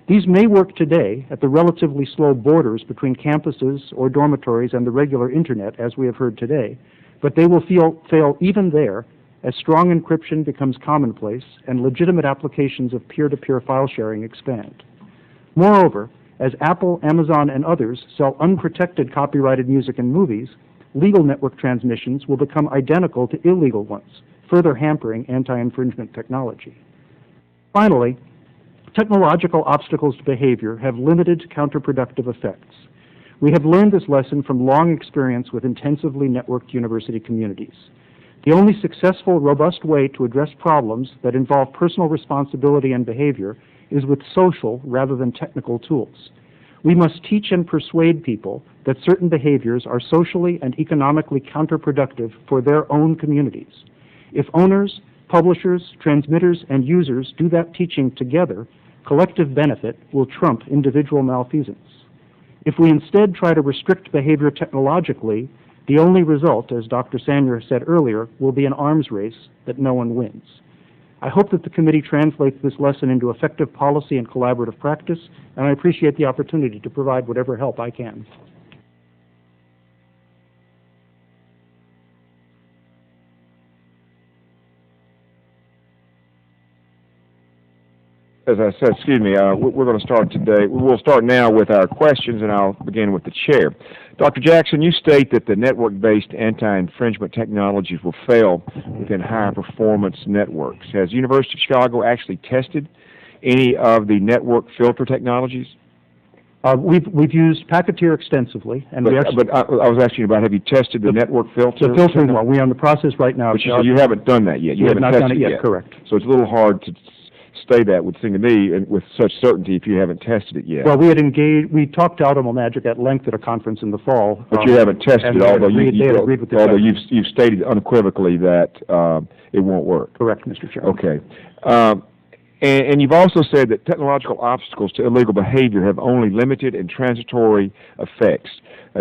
S9: These may work today at the relatively slow borders between campuses or dormitories and the regular Internet, as we have heard today, but they will fail even there as strong encryption becomes commonplace and legitimate applications of peer-to-peer file sharing expand. Moreover, as Apple, Amazon, and others sell unprotected copyrighted music and movies, legal network transmissions will become identical to illegal ones, further hampering anti-infringement technology. Finally, technological obstacles to behavior have limited counterproductive effects. We have learned this lesson from long experience with intensively networked university communities. The only successful, robust way to address problems that involve personal responsibility and behavior is with social rather than technical tools. We must teach and persuade people that certain behaviors are socially and economically counterproductive for their own communities. If owners, publishers, transmitters, and users do that teaching together, collective benefit will trump individual malfeasance. If we instead try to restrict behavior technologically, the only result, as Dr. Sannier said earlier, will be an arms race that no one wins. I hope that the committee translates this lesson into effective policy and collaborative practice, and I appreciate the opportunity to provide whatever help I can.
S1: as I said, excuse me, we're going to start today. We'll start now with our questions, and I'll begin with the chair. Dr. Jackson, you state that the network-based anti-infringement technologies will fail within high-performance networks. Has the University of Chicago actually tested any of the network filter technologies?
S9: We've used Packeteer extensively, and
S1: But I was asking you about, have you tested the network filter?
S9: The filtering one. We're in the process right now.
S1: But you haven't done that yet. You haven't
S9: not
S1: tested
S9: done it yet. Correct.
S1: So it's a little hard to say that, would seem to me, and with such certainty if you haven't tested it yet.
S9: Well, we talked to Audible Magic at length at a conference in the fall.
S1: But you haven't tested it, although you've stated unequivocally that it won't work.
S9: Correct, Mr. Chairman.
S1: Okay. And you've also said that technological obstacles to illegal behavior have only limited and transitory effects.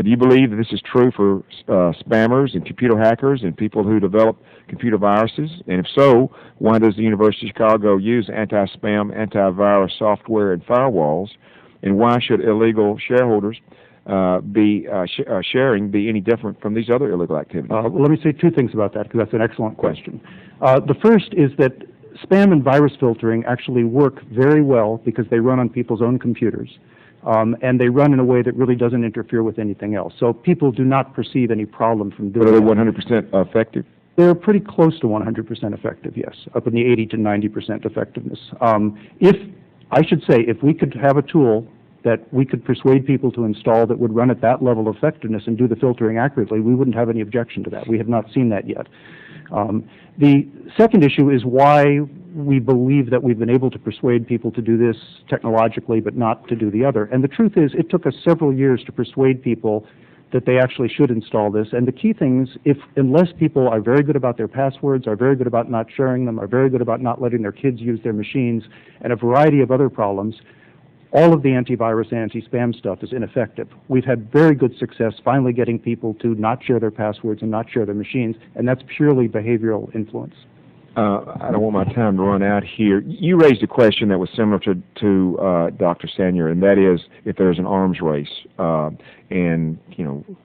S1: Do you believe that this is true for spammers and computer hackers and people who develop computer viruses? And if so, why does the University of Chicago use anti-spam, antivirus software and firewalls? And why should illegal shareholders sharing be any different from these other illegal activities?
S9: Well, let me say two things about that, because that's an excellent question. The first is that spam and virus filtering actually work very well because they run on people's own computers, and they run in a way that really doesn't interfere with anything else. So people do not perceive any problem from doing it.
S1: But are they 100% effective?
S9: They're pretty close to 100% effective, yes, up in the 80 to 90% effectiveness. If we could have a tool that we could persuade people to install that would run at that level of effectiveness and do the filtering accurately, we wouldn't have any objection to that. We have not seen that yet. The second issue is why we believe that we've been able to persuade people to do this technologically but not to do the other. And the truth is, it took us several years to persuade people that they actually should install this. And the key thing is, unless people are very good about their passwords, are very good about not sharing them, are very good about not letting their kids use their machines, and a variety of other problems, all of the antivirus and anti-spam stuff is ineffective. We've had very good success finally getting people to not share their passwords and not share their machines, and that's purely behavioral influence.
S1: I don't want my time to run out here. You raised a question that was similar to Dr. Sannier, and that is if there's an arms race, and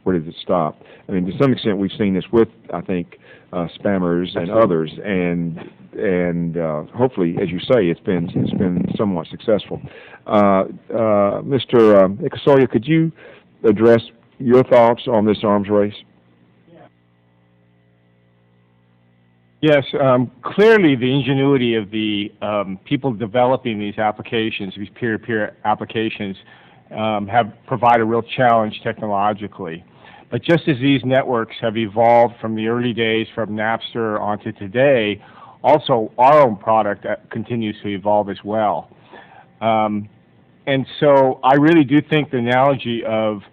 S1: where does it stop? I mean, to some extent, we've seen this with, I think, spammers and others, and hopefully, as you say, it's been somewhat successful. Mr. Ikoyze, could you address your thoughts on this arms race?
S7: Yes, clearly the ingenuity of the people developing these applications, these peer-to-peer applications, have provided a real challenge technologically. But just as these networks have evolved from the early days, from Napster onto today, also our own product continues to evolve as well. And so I really do think the analogy of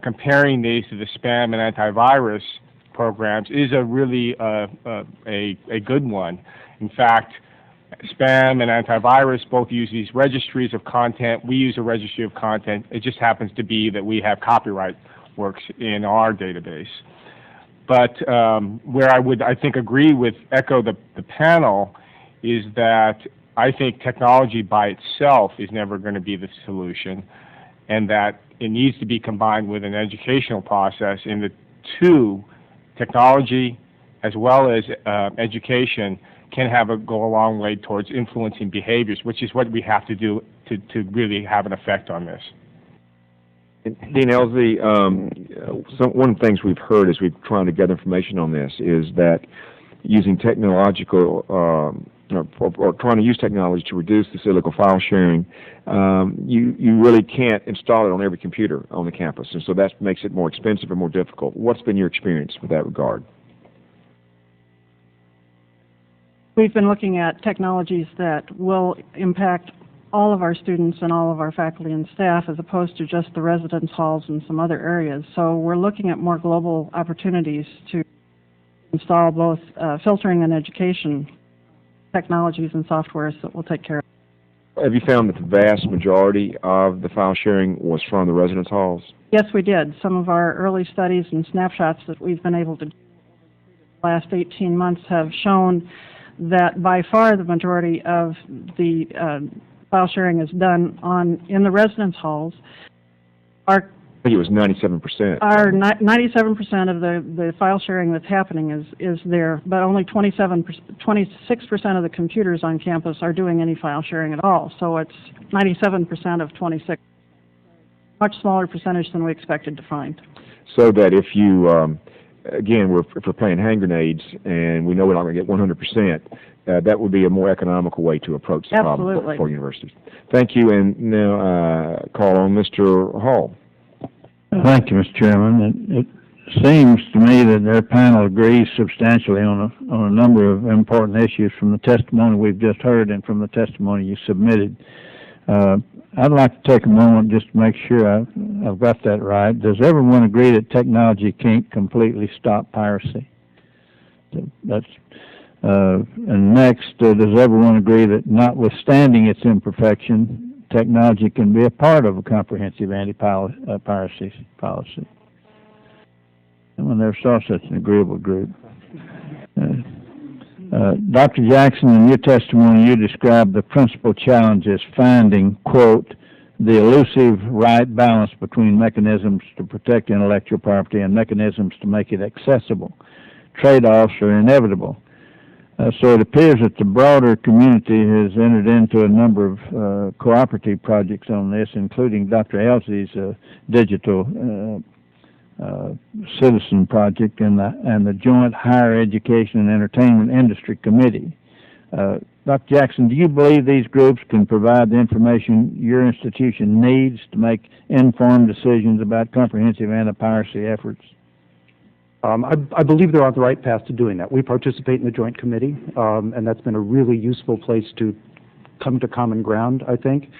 S7: comparing these to the spam and antivirus programs is a really a good one. In fact, spam and antivirus both use these registries of content. We use a registry of content. It just happens to be that we have copyright works in our database. But where I would, I think, echo the panel is that I think technology by itself is never going to be the solution, and that it needs to be combined with an educational process, and the two, technology as well as education, can go a long way towards influencing behaviors, which is what we have to do to really have an effect on this.
S1: Dean Elzy, one of the things we've heard as we've trying to gather information on this is that using technological or trying to use technology to reduce this illegal file sharing, you really can't install it on every computer on the campus, and so that makes it more expensive and more difficult. What's been your experience with that regard?
S8: We've been looking at technologies that will impact all of our students and all of our faculty and staff, as opposed to just the residence halls and some other areas. So we're looking at more global opportunities to install both filtering and education technologies and softwares that will take care of it.
S1: Have you found that the vast majority of the file sharing was from the residence halls?
S8: Yes, we did. Some of our early studies and snapshots that we've been able to do over the last 18 months have shown that by far the majority of the file sharing is done in the residence halls. Our
S1: think it was 97%.
S8: Our 97% of the file sharing that's happening is there, but only 26% of the computers on campus are doing any file sharing at all. So it's 97% of 26, much smaller percentage than we expected to find.
S1: So that if you, again, if we're playing hand grenades and we know we're not going to get 100%, that would be a more economical way to approach the problem for universities. Thank you, and now call on Mr. Hall.
S2: Thank you, Mr. Chairman. It seems to me that their panel agrees substantially on a number of important issues from the testimony we've just heard and from the testimony you submitted. I'd like to take a moment just to make sure I've got that right. Does everyone agree that technology can't completely stop piracy? And next, does everyone agree that notwithstanding its imperfection, technology can be a part of a comprehensive anti-piracy policy? And when there's such an agreeable group. Dr. Jackson, in your testimony, you described the principal challenge as finding, quote, the elusive right balance between mechanisms to protect intellectual property and mechanisms to make it accessible. Trade-offs are inevitable. So it appears that the broader community has entered into a number of cooperative projects on this, including Dr. Elzy's digital citizen project and the Joint Higher Education and Entertainment Industry Committee. Dr. Jackson, do you believe these groups can provide the information your institution needs to make informed decisions about comprehensive anti-piracy efforts?
S9: I believe they're on the right path to doing that. We participate in the Joint Committee, and that's been a really useful place to come to common ground, I think.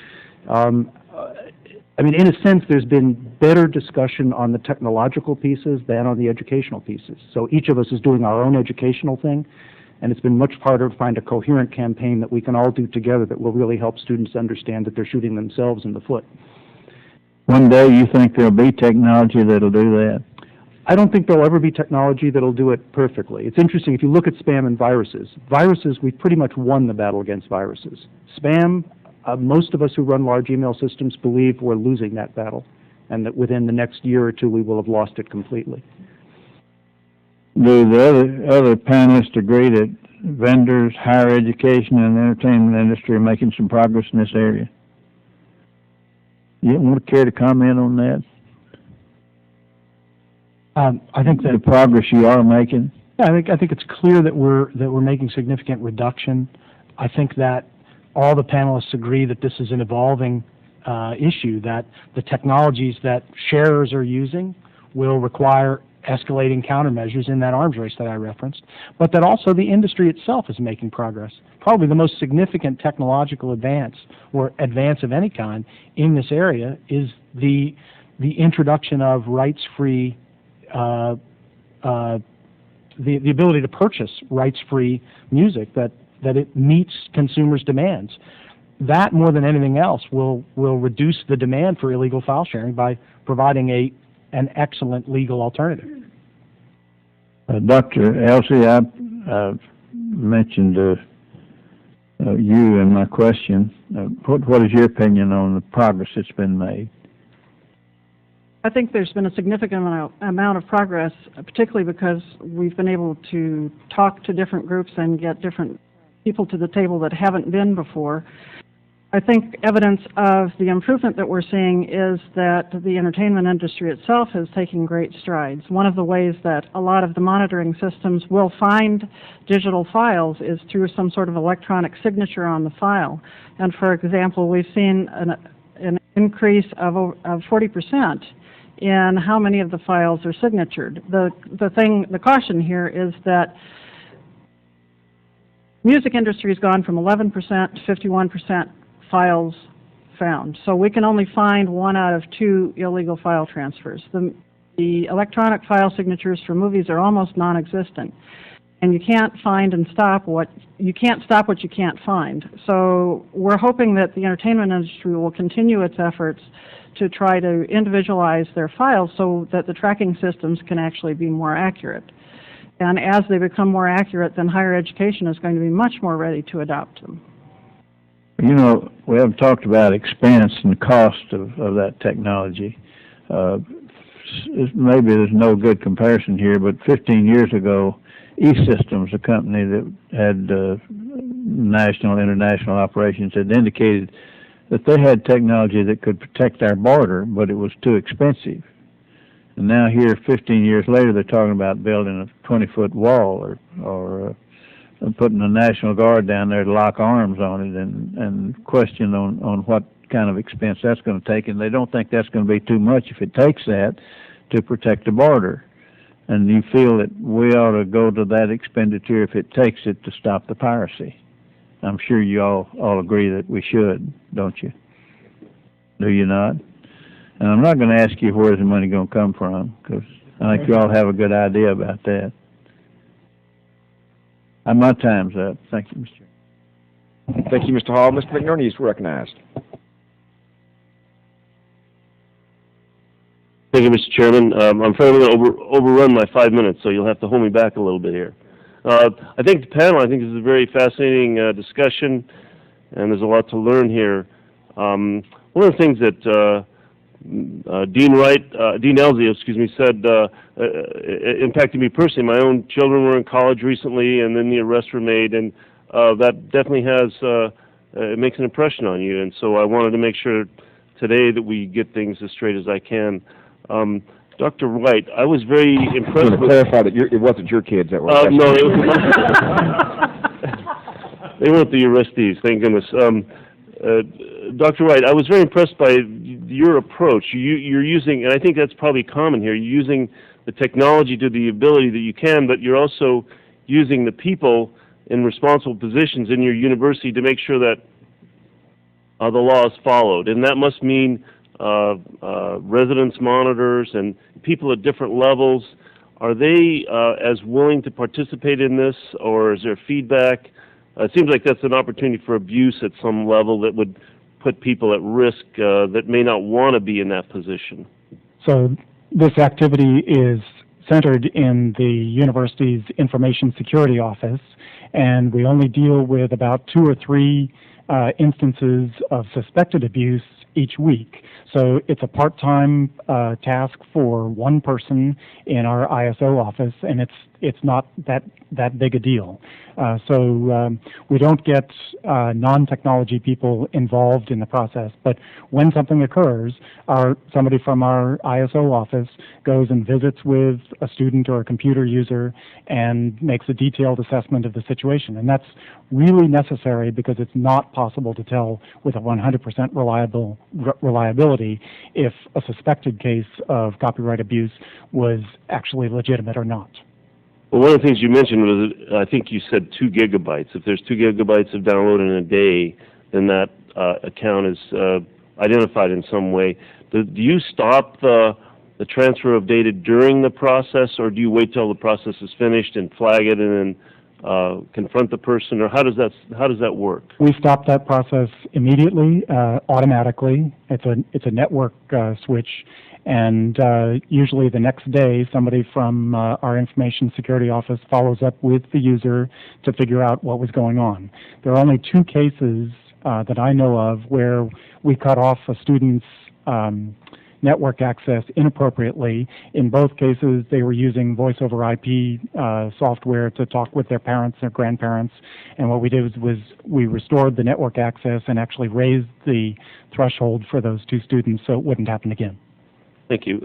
S9: I mean, in a sense, there's been better discussion on the technological pieces than on the educational pieces. So each of us is doing our own educational thing, and it's been much harder to find a coherent campaign that we can all do together that will really help students understand that they're shooting themselves in the foot.
S2: One day you think there'll be technology that'll do that?
S9: I don't think there'll ever be technology that'll do it perfectly. It's interesting, if you look at spam and viruses, we've pretty much won the battle against viruses. Spam, most of us who run large email systems believe we're losing that battle, and that within the next year or two we will have lost it completely.
S2: Do the other panelists agree that vendors, higher education, and the entertainment industry are making some progress in this area? You want to care to comment on that?
S6: I think that
S2: the progress you are making.
S6: Yeah, I think it's clear that we're making significant reduction. I think that all the panelists agree that this is an evolving issue, that the technologies that sharers are using will require escalating countermeasures in that arms race that I referenced, but that also the industry itself is making progress. Probably the most significant technological advance, or advance of any kind, in this area is the introduction of rights-free the ability to purchase rights-free music, that it meets consumers' demands. That, more than anything else, will reduce the demand for illegal file sharing by providing an excellent legal alternative.
S2: Dr. Elzy, I mentioned you in my question. What is your opinion on the progress that's been made?
S8: I think there's been a significant amount of progress, particularly because we've been able to talk to different groups and get different people to the table that haven't been before. I think evidence of the improvement that we're seeing is that the entertainment industry itself is taking great strides. One of the ways that a lot of the monitoring systems will find digital files is through some sort of electronic signature on the file. And for example, we've seen an increase of 40% in how many of the files are signatured. The caution here is that music industry has gone from 11% to 51% files found. So we can only find 1 out of 2 illegal file transfers. The electronic file signatures for movies are almost non-existent. And you can't find and stop what you can't find. So we're hoping that the entertainment industry will continue its efforts to try to individualize their files so that the tracking systems can actually be more accurate. And as they become more accurate, then higher education is going to be much more ready to adopt them.
S2: You know, we haven't talked about expense and cost of that technology. maybe there's no good comparison here, but 15 years ago, E-Systems, a company that had national, international operations, had indicated that they had technology that could protect our border, but it was too expensive. And now here, 15 years later, they're talking about building a 20-foot wall or putting a National Guard down there to lock arms on it, and question on what kind of expense that's going to take. And they don't think that's going to be too much if it takes that to protect the border. And you feel that we ought to go to that expenditure if it takes it to stop the piracy. I'm sure you all agree that we should, don't you? Do you not? And I'm not going to ask you where's the money going to come from, because I think you all have a good idea about that. My time's up. Thank you, Mr. Chairman.
S1: Thank you, Mr. Hall. Mr. McNerney is recognized.
S10: Thank you, Mr. Chairman. I'm afraid I'm going to overrun my 5 minutes, so you'll have to hold me back a little bit here. I think the panel, this is a very fascinating discussion, and there's a lot to learn here. One of the things that Dean Elzy, said impacted me personally. My own children were in college recently, and then the arrests were made, and that definitely it makes an impression on you. And so I wanted to make sure today that we get things as straight as I can. Dr. Wight, I was very impressed with...
S1: clarify that it wasn't your kids that were arrested.
S10: No, they weren't the arrestees, thank goodness. Dr. Wight, I was very impressed by your approach. You're using, and I think that's probably common here, you're using the technology to the ability that you can, but you're also using the people in responsible positions in your university to make sure that the law is followed. And that must mean residence monitors and people at different levels. Are they as willing to participate in this, or is there feedback? It seems like that's an opportunity for abuse at some level that would put people at risk that may not want to be in that position.
S5: So this activity is centered in the university's Information Security Office, and we only deal with about 2 or 3 instances of suspected abuse each week. So it's a part-time task for one person in our ISO office, and it's not that big a deal. So we don't get non-technology people involved in the process, but when something occurs, somebody from our ISO office goes and visits with a student or a computer user and makes a detailed assessment of the situation. And that's really necessary because it's not possible to tell with a 100% reliability if a suspected case of copyright abuse was actually legitimate or not.
S10: Well, one of the things you mentioned was, I think you said 2 gigabytes. If there's 2 gigabytes of download in a day, then that account is identified in some way. Do you stop the transfer of data during the process, or do you wait till the process is finished and flag it and then confront the person, or how does that work?
S5: We stop that process immediately, automatically. It's a network switch. And usually the next day, somebody from our Information Security Office follows up with the user to figure out what was going on. There are only 2 cases that I know of where we cut off a student's network access inappropriately. In both cases, they were using voice over IP software to talk with their parents or grandparents. And what we did was we restored the network access and actually raised the threshold for those 2 students so it wouldn't happen again.
S10: Thank you.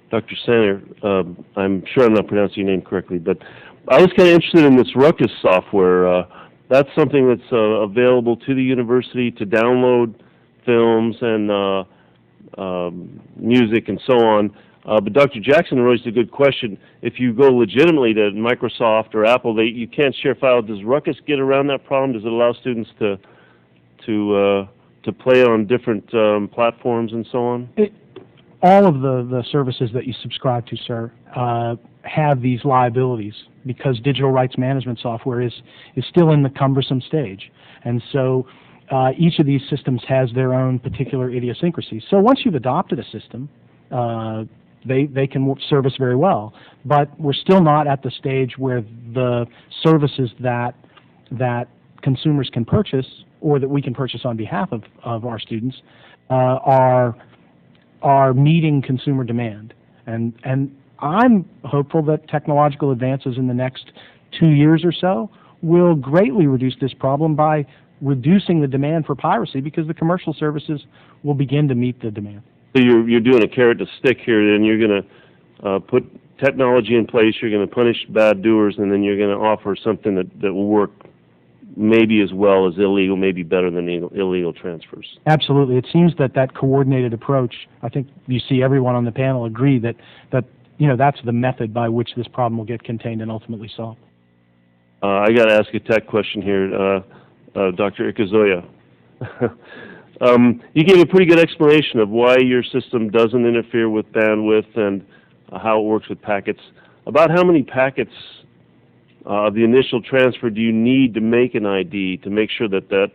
S10: Dr. Sannier, I'm sure I'm not pronouncing your name correctly, but I was kind of interested in this Ruckus software. That's something that's available to the university to download films and music and so on. But Dr. Jackson raised a good question. If you go legitimately to Microsoft or Apple, you can't share files. Does Ruckus get around that problem? Does it allow students to play on different platforms and so on?
S6: All of the services that you subscribe to, sir, have these liabilities because digital rights management software is still in the cumbersome stage. And so each of these systems has their own particular idiosyncrasies. So once you've adopted a system, they can service very well. But we're still not at the stage where the services that consumers can purchase or that we can purchase on behalf of our students are are meeting consumer demand. And I'm hopeful that technological advances in the next 2 years or so will greatly reduce this problem by reducing the demand for piracy, because the commercial services will begin to meet the demand.
S10: So you're doing a carrot to stick here, then you're going to put technology in place, you're going to punish bad doers, and then you're going to offer something that will work maybe as well as illegal, maybe better than illegal transfers.
S6: Absolutely. It seems that coordinated approach, I think you see everyone on the panel agree that that's the method by which this problem will get contained and ultimately solved.
S10: I got to ask a tech question here, Dr. Ikoyze. You gave a pretty good explanation of why your system doesn't interfere with bandwidth and how it works with packets. About how many packets of the initial transfer do you need to make an ID to make sure that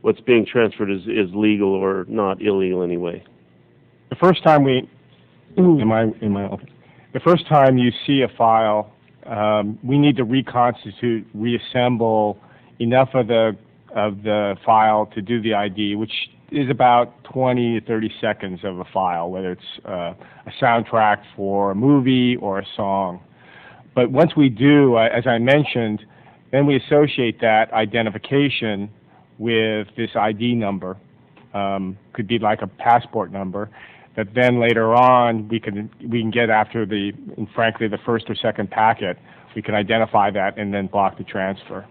S10: what's being transferred is legal or not illegal anyway?
S7: The first time the first time you see a file, we need to reconstitute, reassemble enough of the file to do the ID, which is about 20 to 30 seconds of a file, whether it's a soundtrack for a movie or a song. But once we do, as I mentioned, then we associate that identification with this ID number. Could be like a passport number, that then later on we can get after frankly the first or second packet. We can identify that and then block the transfer.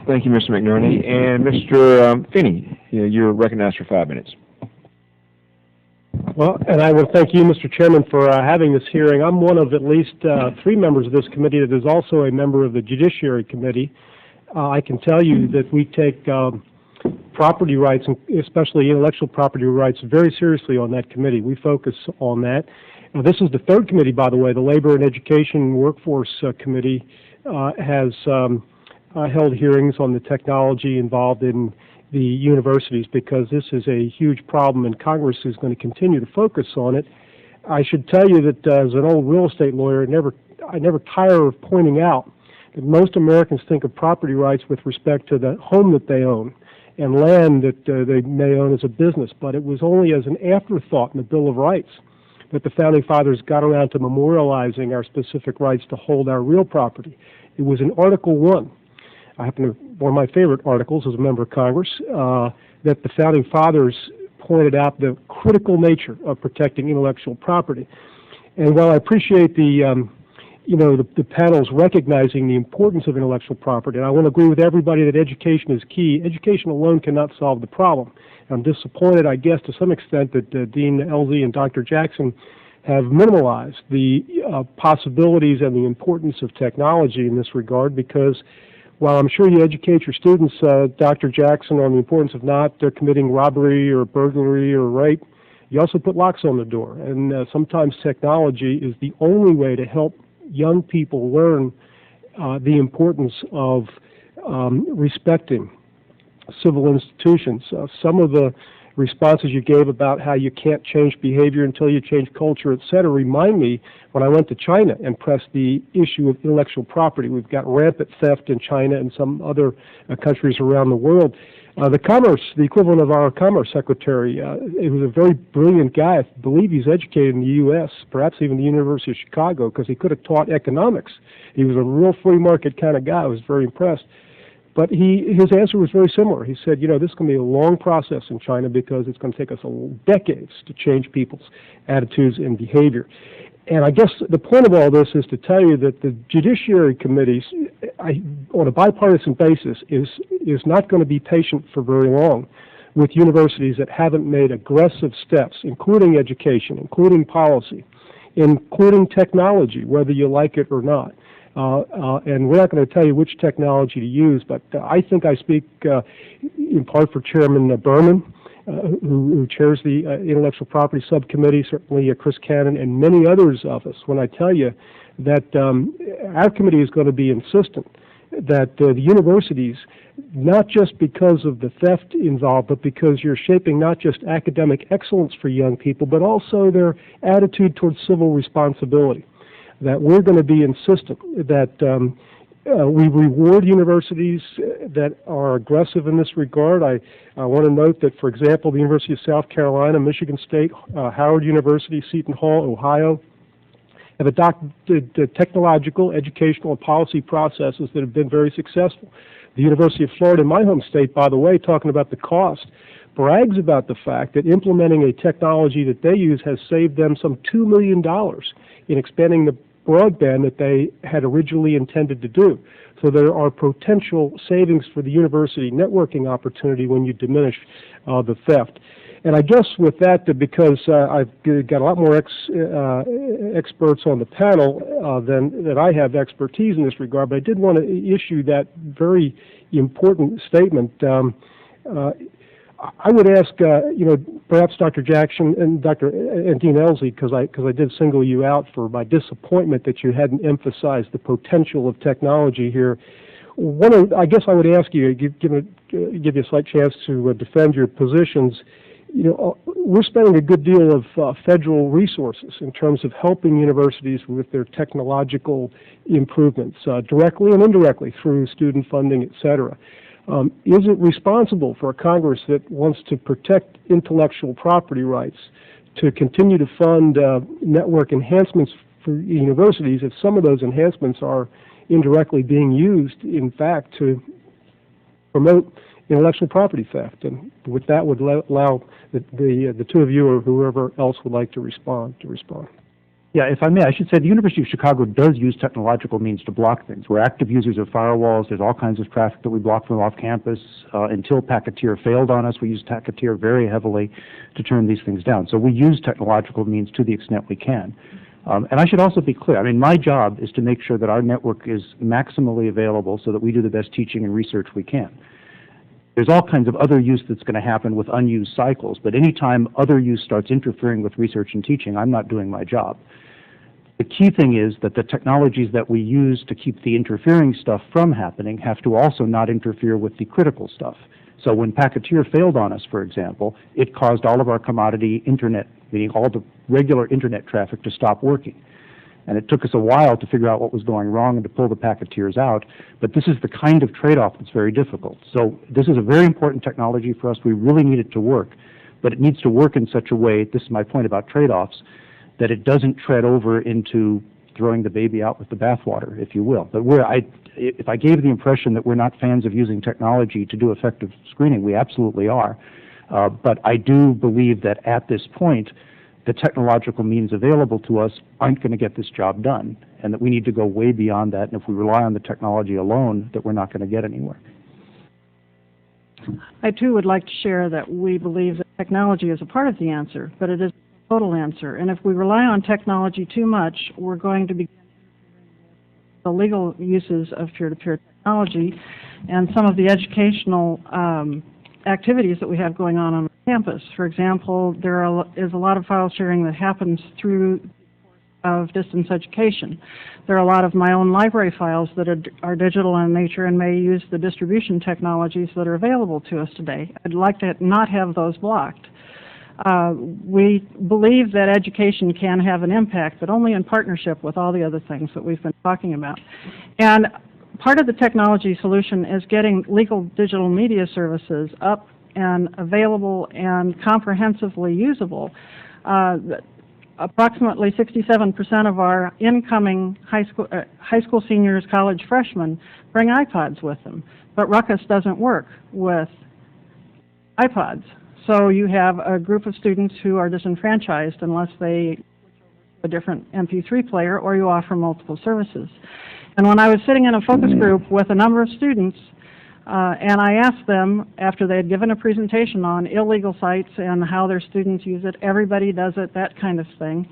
S1: Thank you, Mr. McNerney. And Mr. Finney, you're recognized for 5 minutes.
S11: Well, and I will thank you, Mr. Chairman, for having this hearing. I'm one of at least 3 members of this committee that is also a member of the Judiciary Committee. I can tell you that we take property rights, and especially intellectual property rights, very seriously on that committee. We focus on that. This is the 3rd committee, by the way. The Labor and Education Workforce Committee has held hearings on the technology involved in the universities, because this is a huge problem and Congress is going to continue to focus on it. I should tell you that as an old real estate lawyer, I never tire of pointing out that most Americans think of property rights with respect to the home that they own and land that they may own as a business, but it was only as an afterthought in the Bill of Rights that the Founding Fathers got around to memorializing our specific rights to hold our real property. It was in Article 1. One of my favorite articles as a member of Congress, that the Founding Fathers pointed out the critical nature of protecting intellectual property. And while I appreciate the panel's recognizing the importance of intellectual property, and I want to agree with everybody that education is key, education alone cannot solve the problem. I'm disappointed, I guess, to some extent that Dean Elzy and Dr. Jackson have minimalized the possibilities and the importance of technology in this regard, because while I'm sure you educate your students, Dr. Jackson, on the importance of not committing robbery or burglary or rape, you also put locks on the door. And sometimes technology is the only way to help young people learn the importance of respecting civil institutions. Some of the responses you gave about how you can't change behavior until you change culture, et cetera, remind me when I went to China and pressed the issue of intellectual property. We've got rampant theft in China and some other countries around the world. The equivalent of our Commerce Secretary, he was a very brilliant guy. I believe he's educated in the U.S., perhaps even the University of Chicago, because he could have taught economics. He was a real free market kind of guy. I was very impressed. But his answer was very similar. He said, this is going to be a long process in China because it's going to take us decades to change people's attitudes and behavior. And I guess the point of all this is to tell you that the Judiciary Committees, on a bipartisan basis, is not going to be patient for very long with universities that haven't made aggressive steps, including education, including policy, including technology, whether you like it or not. And we're not going to tell you which technology to use, but I think I speak in part for Chairman Berman, who chairs the Intellectual Property Subcommittee, certainly Chris Cannon, and many others of us, when I tell you that our committee is going to be insistent that the universities, not just because of the theft involved, but because you're shaping not just academic excellence for young people, but also their attitude towards civil responsibility, that we're going to be insistent that We reward universities that are aggressive in this regard. I want to note that, for example, the University of South Carolina, Michigan State, Howard University, Seton Hall, Ohio, have adopted technological, educational, and policy processes that have been very successful. The University of Florida, my home state, by the way, talking about the cost, brags about the fact that implementing a technology that they use has saved them some $2 million in expanding the broadband that they had originally intended to do. So there are potential savings for the university networking opportunity when you diminish the theft. And I guess with that, because I've got a lot more experts on the panel than I have expertise in this regard, but I did want to issue that very important statement. I would ask, perhaps Dr. Jackson and Dean Elzy, because I did single you out for my disappointment that you hadn't emphasized the potential of technology here. I guess I would ask you, give you a slight chance to defend your positions. We're spending a good deal of federal resources in terms of helping universities with their technological improvements, directly and indirectly through student funding, et cetera. Is it responsible for a Congress that wants to protect intellectual property rights to continue to fund network enhancements for universities if some of those enhancements are indirectly being used, in fact, to promote intellectual property theft? And with that, would allow the two of you or whoever else would like to respond.
S9: Yeah, if I may, I should say the University of Chicago does use technological means to block things. We're active users of firewalls. There's all kinds of traffic that we block from off campus. Until Packeteer failed on us, we used Packeteer very heavily to turn these things down. So we use technological means to the extent we can. And I should also be clear. I mean, my job is to make sure that our network is maximally available so that we do the best teaching and research we can. There's all kinds of other use that's going to happen with unused cycles, but anytime other use starts interfering with research and teaching, I'm not doing my job. The key thing is that the technologies that we use to keep the interfering stuff from happening have to also not interfere with the critical stuff. So when Packeteer failed on us, for example, it caused all of our commodity internet, meaning all the regular internet traffic, to stop working. And it took us a while to figure out what was going wrong and to pull the Packeteers out. But this is the kind of trade-off that's very difficult. So this is a very important technology for us. We really need it to work. But it needs to work in such a way, this is my point about trade-offs, that it doesn't tread over into throwing the baby out with the bathwater, if you will. But if I gave the impression that we're not fans of using technology to do effective screening, we absolutely are. But I do believe that at this point, the technological means available to us aren't going to get this job done, and that we need to go way beyond that, and if we rely on the technology alone, that we're not going to get anywhere.
S8: I, too, would like to share that we believe that technology is a part of the answer, but it is a total answer. And if we rely on technology too much, we're going to be the legal uses of peer-to-peer technology and some of the educational activities that we have going on campus. For example, there is a lot of file sharing that happens through the course of distance education. There are a lot of my own library files that are digital in nature and may use the distribution technologies that are available to us today. I'd like to not have those blocked. We believe that education can have an impact, but only in partnership with all the other things that we've been talking about. And part of the technology solution is getting legal digital media services up and available and comprehensively usable. Approximately 67% of our incoming high school seniors, college freshmen bring iPods with them, but Ruckus doesn't work with iPods. So you have a group of students who are disenfranchised unless they switch over to a different MP3 player or you offer multiple services. And when I was sitting in a focus group with a number of students, and I asked them, after they had given a presentation on illegal sites and how their students use it, everybody does it, that kind of thing,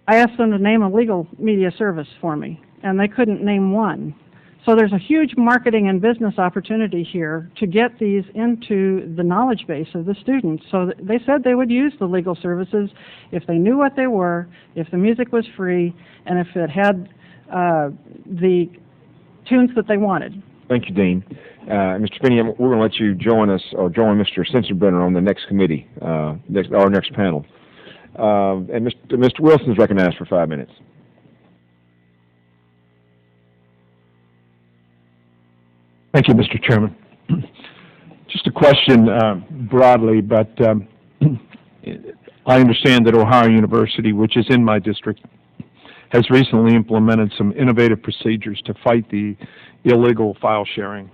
S8: I asked them to name a legal media service for me, and they couldn't name one. So there's a huge marketing and business opportunity here to get these into the knowledge base of the students. So they said they would use the legal services if they knew what they were, if the music was free, and if it had the tunes that they wanted.
S1: Thank you, Dean. Mr. Finney, we're going to let you join us, or join Mr. Sensenbrenner on the next committee, our next panel. And Mr. Wilson is recognized for 5 minutes.
S12: Thank you, Mr. Chairman. Just a question broadly, but I understand that Ohio University, which is in my district, has recently implemented some innovative procedures to fight the illegal file sharing.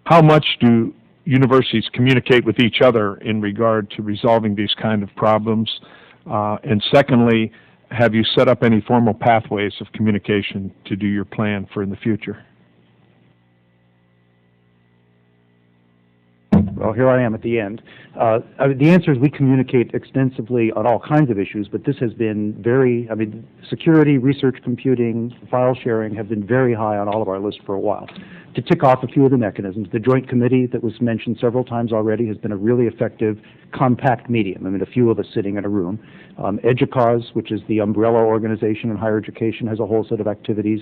S12: How much do universities communicate with each other in regard to resolving these kind of problems? And secondly, have you set up any formal pathways of communication to do your plan for in the future?
S9: Well, here I am at the end. The answer is we communicate extensively on all kinds of issues, but this has been security, research computing, file sharing have been very high on all of our lists for a while. To tick off a few of the mechanisms, the Joint Committee that was mentioned several times already has been a really effective compact medium. A few of us sitting in a room. Ikoyze, which is the umbrella organization in higher education, has a whole set of activities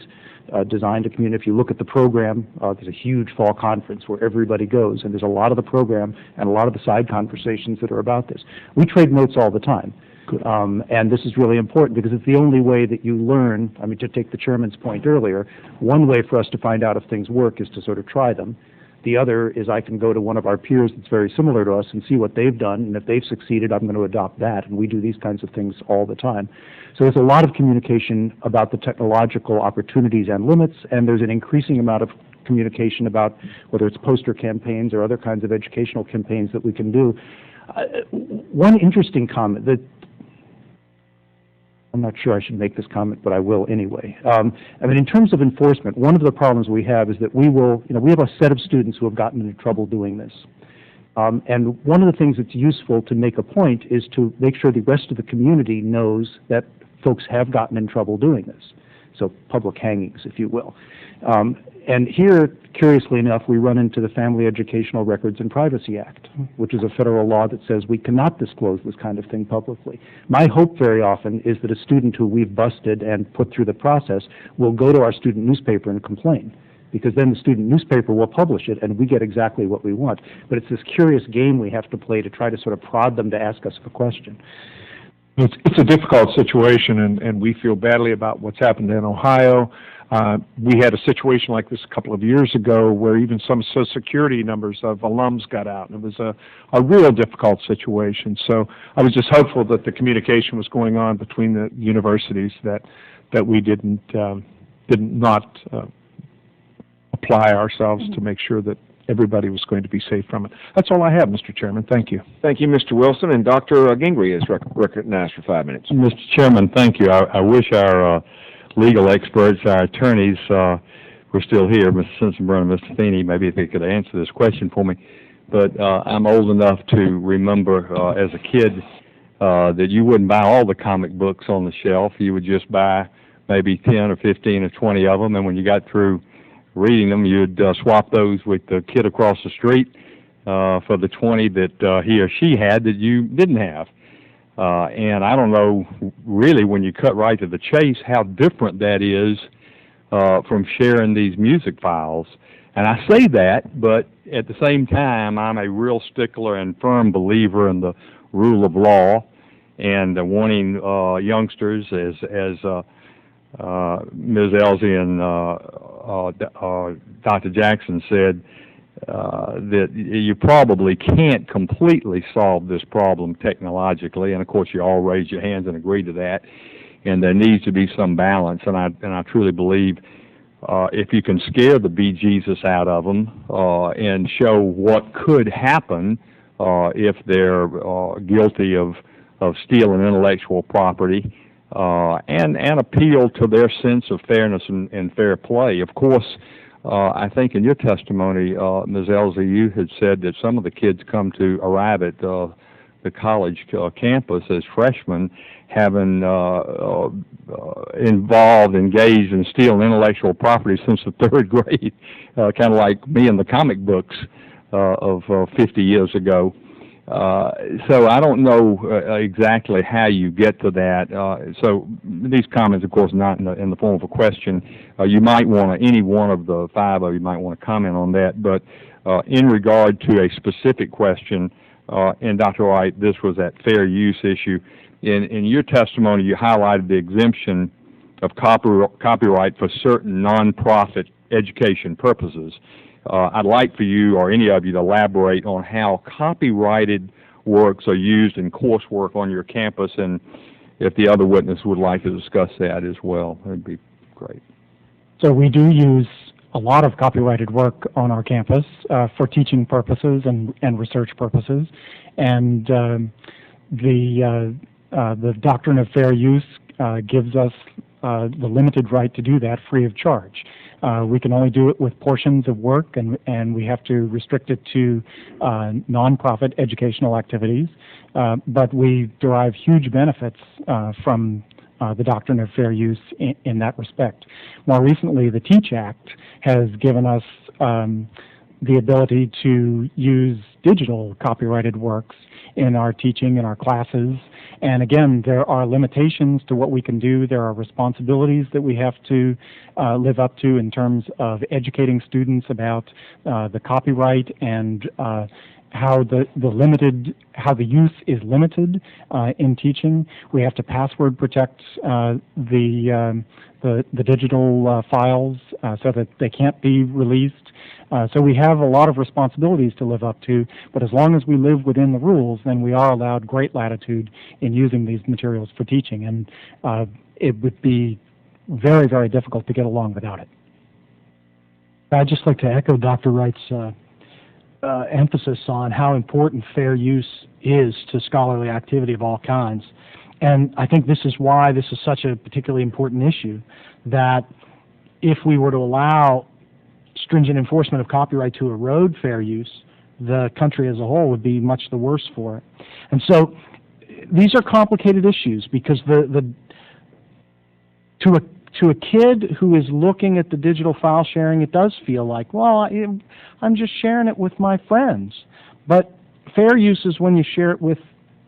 S9: designed to communicate. If you look at the program, there's a huge fall conference where everybody goes, and there's a lot of the program and a lot of the side conversations that are about this. We trade notes all the time. And this is really important because it's the only way that you learn. To take the chairman's point earlier, one way for us to find out if things work is to sort of try them. The other is I can go to one of our peers that's very similar to us and see what they've done, and if they've succeeded, I'm going to adopt that, and we do these kinds of things all the time. So there's a lot of communication about the technological opportunities and limits, and there's an increasing amount of communication about whether it's poster campaigns or other kinds of educational campaigns that we can do. One interesting comment that I'm not sure I should make this comment, but I will anyway. In terms of enforcement, one of the problems we have is that we have a set of students who have gotten into trouble doing this. And one of the things that's useful to make a point is to make sure the rest of the community knows that folks have gotten in trouble doing this. So public hangings, if you will. And here, curiously enough, we run into the Family Educational Records and Privacy Act, which is a federal law that says we cannot disclose this kind of thing publicly. My hope very often is that a student who we've busted and put through the process will go to our student newspaper and complain, because then the student newspaper will publish it and we get exactly what we want. But it's this curious game we have to play to try to sort of prod them to ask us a question.
S12: It's a difficult situation, and we feel badly about what's happened in Ohio. We had a situation like this a couple of years ago where even some Social Security numbers of alums got out, and it was a real difficult situation. So I was just hopeful that the communication was going on between the universities, that we did not apply ourselves to make sure that everybody was going to be safe from it. That's all I have, Mr. Chairman. Thank you.
S1: Thank you, Mr. Wilson. And Dr. Gingrey is recognized for 5 minutes.
S13: Mr. Chairman, thank you. I wish our legal experts, our attorneys, were still here, Mr. Sensenbrenner and Mr. Feeney. Maybe if they could answer this question for me. But I'm old enough to remember as a kid that you wouldn't buy all the comic books on the shelf. You would just buy maybe 10 or 15 or 20 of them, and when you got through reading them, you'd swap those with the kid across the street for the 20 that he or she had that you didn't have. And I don't know, really, when you cut right to the chase, how different that is from sharing these music files. And I say that, but at the same time, I'm a real stickler and firm believer in the rule of law and wanting youngsters, as Ms. Elzy and Dr. Jackson said, that you probably can't completely solve this problem technologically, and of course you all raise your hands and agree to that, and there needs to be some balance, and I truly believe if you can scare the bejesus out of them and show what could happen if they're guilty of stealing intellectual property, and appeal to their sense of fairness and fair play. Of course, I think in your testimony, Ms. Elzy, you had said that some of the kids arrive at the college campus as freshmen, having engaged in stealing intellectual property since the 3rd grade, kind of like me in the comic books of 50 years ago. So I don't know exactly how you get to that. So these comments, of course, not in the form of a question. You might want to, any one of the 5 of you might want to comment on that. But in regard to a specific question, and Dr. Wight, this was that fair use issue. In your testimony, you highlighted the exemption of copyright for certain nonprofit education purposes. I'd like for you or any of you to elaborate on how copyrighted works are used in coursework on your campus, and if the other witness would like to discuss that as well, that'd be great.
S5: So we do use a lot of copyrighted work on our campus for teaching purposes and research purposes, and the doctrine of fair use gives us the limited right to do that free of charge. We can only do it with portions of work, and we have to restrict it to nonprofit educational activities, but we derive huge benefits from the doctrine of fair use in that respect. More recently, the TEACH Act has given us the ability to use digital copyrighted works in our teaching, in our classes. And again, there are limitations to what we can do. There are responsibilities that we have to live up to in terms of educating students about the copyright and how the use is limited in teaching. We have to password protect the digital files so that they can't be released. So we have a lot of responsibilities to live up to, but as long as we live within the rules, then we are allowed great latitude in using these materials for teaching, and it would be very, very difficult to get along without it.
S6: I'd just like to echo Dr. Wright's emphasis on how important fair use is to scholarly activity of all kinds. And I think this is why this is such a particularly important issue, that if we were to allow stringent enforcement of copyright to erode fair use, the country as a whole would be much the worse for it. And so these are complicated issues because to a kid who is looking at the digital file sharing, it does feel like, well, I'm just sharing it with my friends. But fair use is when you share it with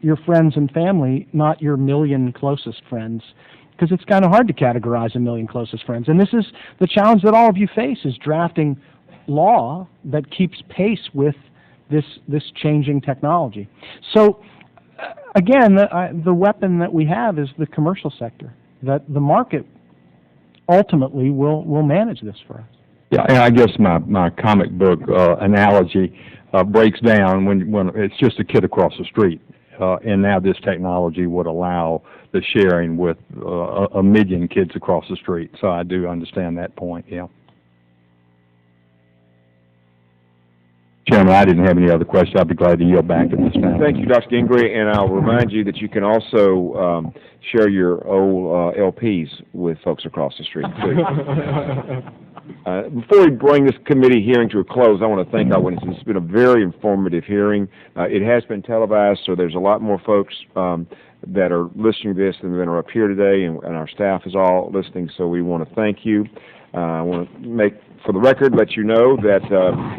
S6: your friends and family, not your million closest friends, because it's kind of hard to categorize a million closest friends. And this is the challenge that all of you face, is drafting law that keeps pace with this changing technology. So again, the weapon that we have is the commercial sector, that the market ultimately will manage this for us.
S13: Yeah, and I guess my comic book analogy breaks down when it's just a kid across the street, and now this technology would allow the sharing with a million kids across the street. So I do understand that point, yeah. Chairman, I didn't have any other questions. I'd be glad to yield back at this time.
S1: Thank you, Dr. Gingrey, and I'll remind you that you can also share your old LPs with folks across the street, too. Before we bring this committee hearing to a close, I want to thank our witnesses. It's been a very informative hearing. It has been televised, so there's a lot more folks that are listening to this than are up here today, and our staff is all listening, so we want to thank you. I want to make, for the record, let you know that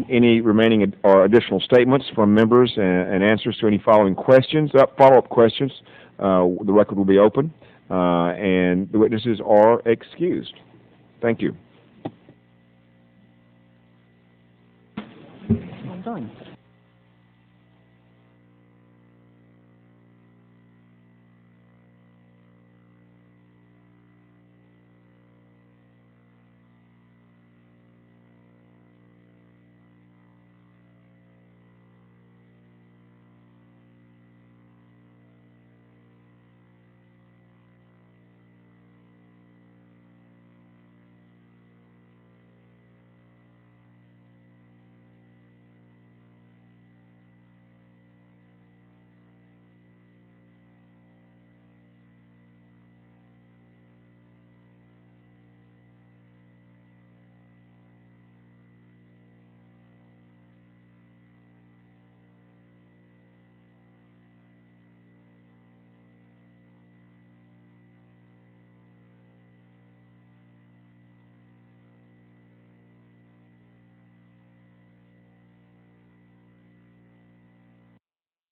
S1: any remaining or additional statements from members and answers to any following questions, follow-up questions, the record will be open, and the witnesses are excused. Thank you.
S6: Well done.